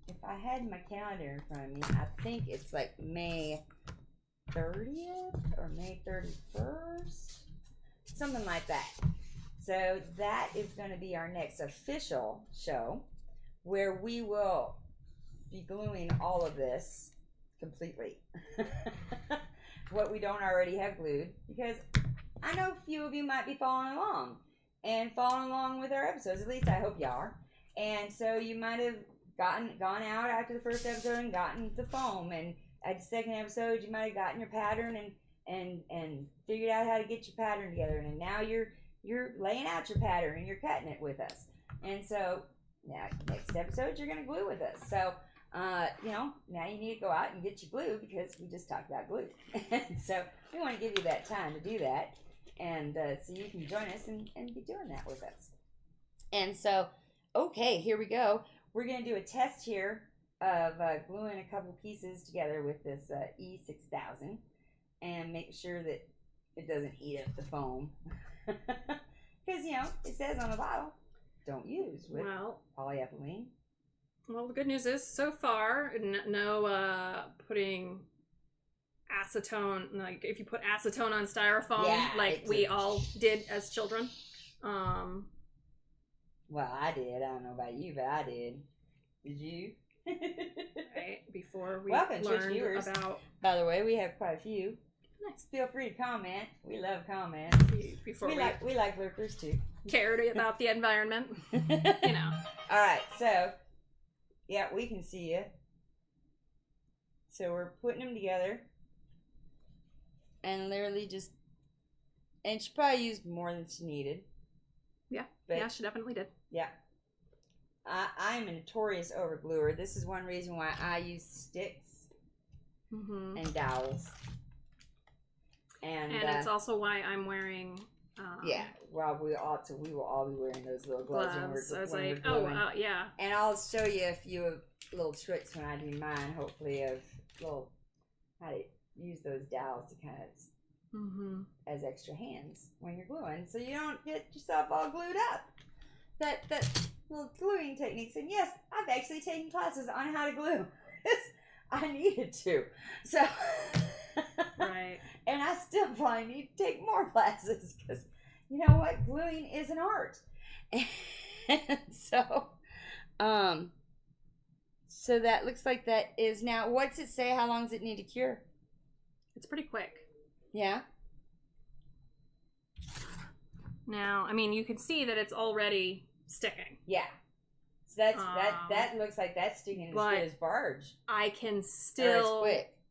if I had my calendar in front of me, I think it's like May 30th or May 31st, something like that. So that is going to be our next official show, where we will be gluing all of this completely. What we don't already have glued, because I know a few of you might be following along with our episodes. At least I hope you are. And so you might have gone out after the first episode and gotten the foam, and at the second episode you might have gotten your pattern and figured out how to get your pattern together, and now you're laying out your pattern and you're cutting it with us. And so now next episode you're gonna glue with us. So now you need to go out and get your glue, because we just talked about glue. And so we want to give you that time to do that. And so you can join us and be doing that with us. And so, okay, here we go. We're going to do a test here of gluing a couple pieces together with this E6000 and make sure that it doesn't eat up the foam. Because, it says on the bottle, don't use with polyethylene. Well, the good news is, so far, no putting acetone, like if you put acetone on styrofoam, like we all did as children. Well, I did. I don't know about you, but I did. Did you? Right, before we Welcome, learned about... By the way, we have quite a few. Nice. Feel free to comment. We love comments. We like lurkers too. Cared about the environment. All right, so yeah, we can see you. So we're putting them together, and literally just, and she probably used more than she needed. Yeah, she definitely did. Yeah. I'm a notorious overgluer. This is one reason why I use sticks and dowels. And it's also why I'm wearing. Well, we will all be wearing those little gloves. When we're gluing. Yeah. And I'll show you a few little tricks when I do mine. Hopefully, of how to use those dowels to kind of as extra hands when you're gluing, so you don't get yourself all glued up. That little gluing techniques. And yes, I've actually taken classes on how to glue. I needed to. So. Right. And I still probably need to take more classes because, you know what, gluing is an art. And so that looks like that is now. What's it say? How long does it need to cure? It's pretty quick. Yeah. Now, I mean, you can see that it's already sticking. Yeah. So that looks like that's sticking as good as barge. I can still.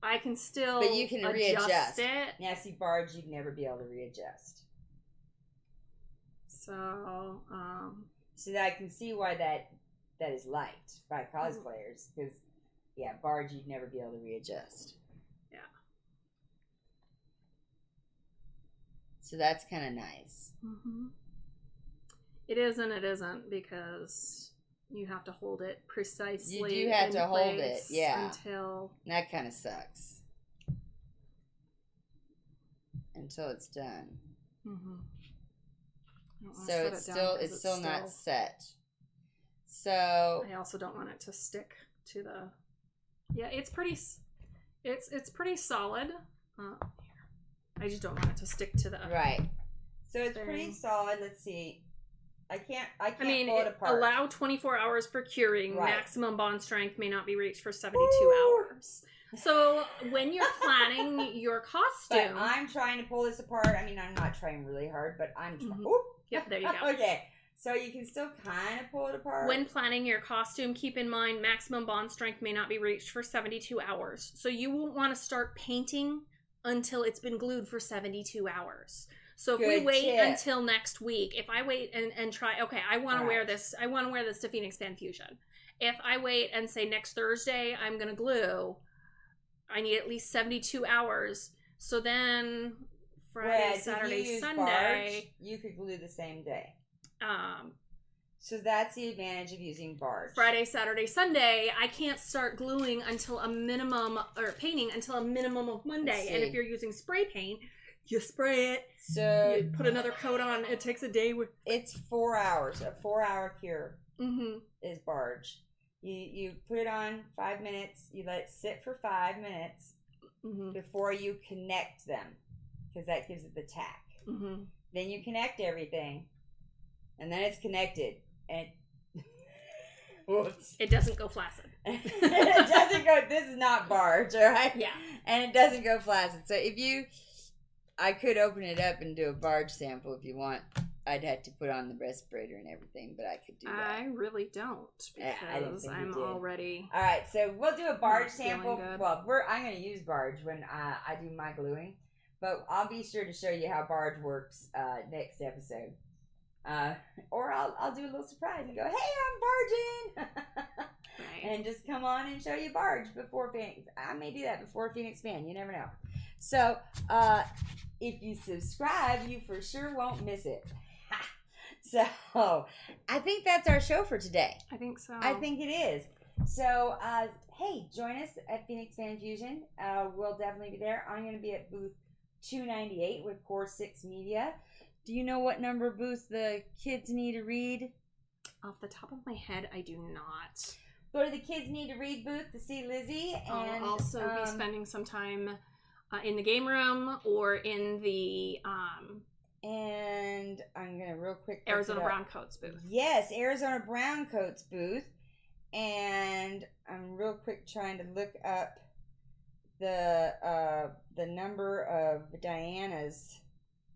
But you can readjust it. Now, see, barge, you'd never be able to readjust. So, So I can see why that is liked by cosplayers, because, barge, you'd never be able to readjust. Yeah. So that's kind of nice. It is and it isn't, because you have to hold it precisely. You do have to hold it, until that kind of sucks. Until it's done. So it's still not set. So I also don't want it to stick to the. Yeah, it's pretty solid. I just don't want it to stick to the. Right. So it's pretty solid. Let's see. I can't pull it apart. Allow 24 hours for curing. Right. Maximum bond strength may not be reached for 72 hours. So when you're planning your costume... But I'm trying to pull this apart. I mean, I'm not trying really hard, but I'm trying... Yep, there you go. Okay. So you can still kind of pull it apart. When planning your costume, keep in mind maximum bond strength may not be reached for 72 hours. So you won't want to start painting until it's been glued for 72 hours. So if we wait until next week, if I wait and try, okay, I want to wear this to Phoenix Fan Fusion. If I wait and say next Thursday I'm going to glue, I need at least 72 hours. So then Friday, Saturday, Sunday, barge, you could glue the same day. So that's the advantage of using barge. Friday, Saturday, Sunday, I can't start gluing until a minimum, or painting until a minimum of Monday. And if you're using spray paint, you spray it, so you put another coat on. It takes a day. It's 4 hours. A 4-hour cure is barge. You put it on 5 minutes. You let it sit for 5 minutes before you connect them, because that gives it the tack. Then you connect everything, and then it's connected. And whoops, it doesn't go flaccid. It doesn't go. This is not barge, all right? Yeah, and it doesn't go flaccid. So I could open it up and do a barge sample if you want. I'd have to put on the respirator and everything, but I could do that. I really don't, because I'm already... All right, so we'll do a barge sample. Well, I'm going to use barge when I do my gluing, but I'll be sure to show you how barge works next episode. Or I'll do a little surprise and go, hey, I'm barging! Right. And just come on and show you barge before Phoenix. I may do that before Phoenix Fan. You never know. So, if you subscribe, you for sure won't miss it. So, I think that's our show for today. I think so. I think it is. So, hey, join us at Phoenix Fan Fusion. We'll definitely be there. I'm going to be at booth 298 with Core 6 Media. Do you know what number booth the kids need to read? Off the top of my head, I do not. Go to the Kids Need to Read booth to see Lizzie. And I'll also be spending some time in the game room or in the... and I'm going to real quick... Arizona Brown Coats booth. Yes, Arizona Brown Coats booth. And I'm real quick trying to look up the number of Diana's.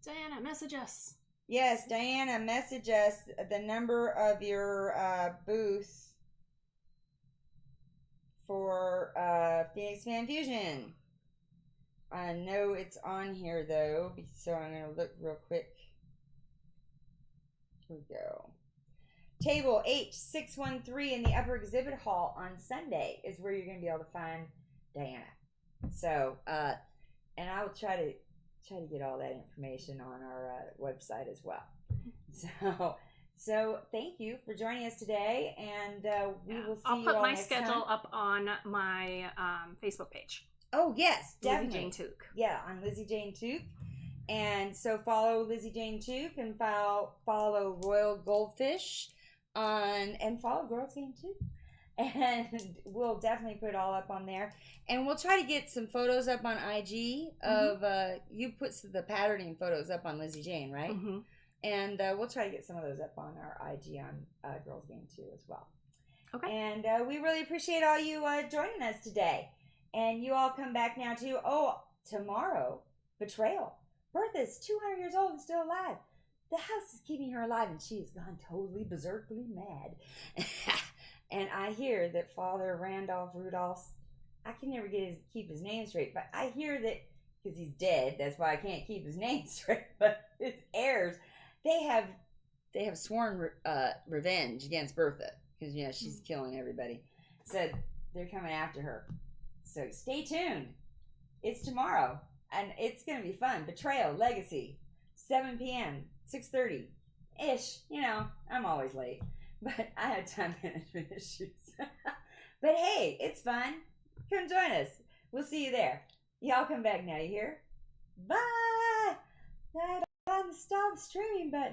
Diana, message us. Yes, Diana, message us the number of your booth for Phoenix Fan Fusion. I know it's on here though, so I'm going to look real quick. Here we go. Table H613 in the upper exhibit hall on Sunday is where you're going to be able to find Diana. So, and I will try to get all that information on our website as well. So thank you for joining us today, and we will see you all next time. I'll put my schedule up on my Facebook page. Oh, yes, definitely. Lizzie Jane Took. Yeah, on Lizzie Jane Took. And so follow Lizzie Jane Took and follow Royal Goldfish and follow Girlz Game Too. And we'll definitely put it all up on there. And we'll try to get some photos up on IG of, you put the patterning photos up on Lizzie Jane, right? Mm-hmm. And we'll try to get some of those up on our IG on Girlz Game Too as well. Okay. And we really appreciate all you joining us today. And you all come back now too. Oh, tomorrow, Betrayal. Bertha's 200 years old and still alive. The house is keeping her alive, and she has gone totally berserkly mad. And I hear that Father Rudolph, I can never keep his name straight, but I hear that, because he's dead, that's why I can't keep his name straight, but his heirs, they have sworn revenge against Bertha, because, she's killing everybody. So they're coming after her. So stay tuned. It's tomorrow, and it's going to be fun. Betrayal, Legacy, 7 p.m., 6:30-ish. I'm always late, but I have time management issues. But hey, it's fun. Come join us. We'll see you there. Y'all come back now, you hear? Bye! Stop streaming button.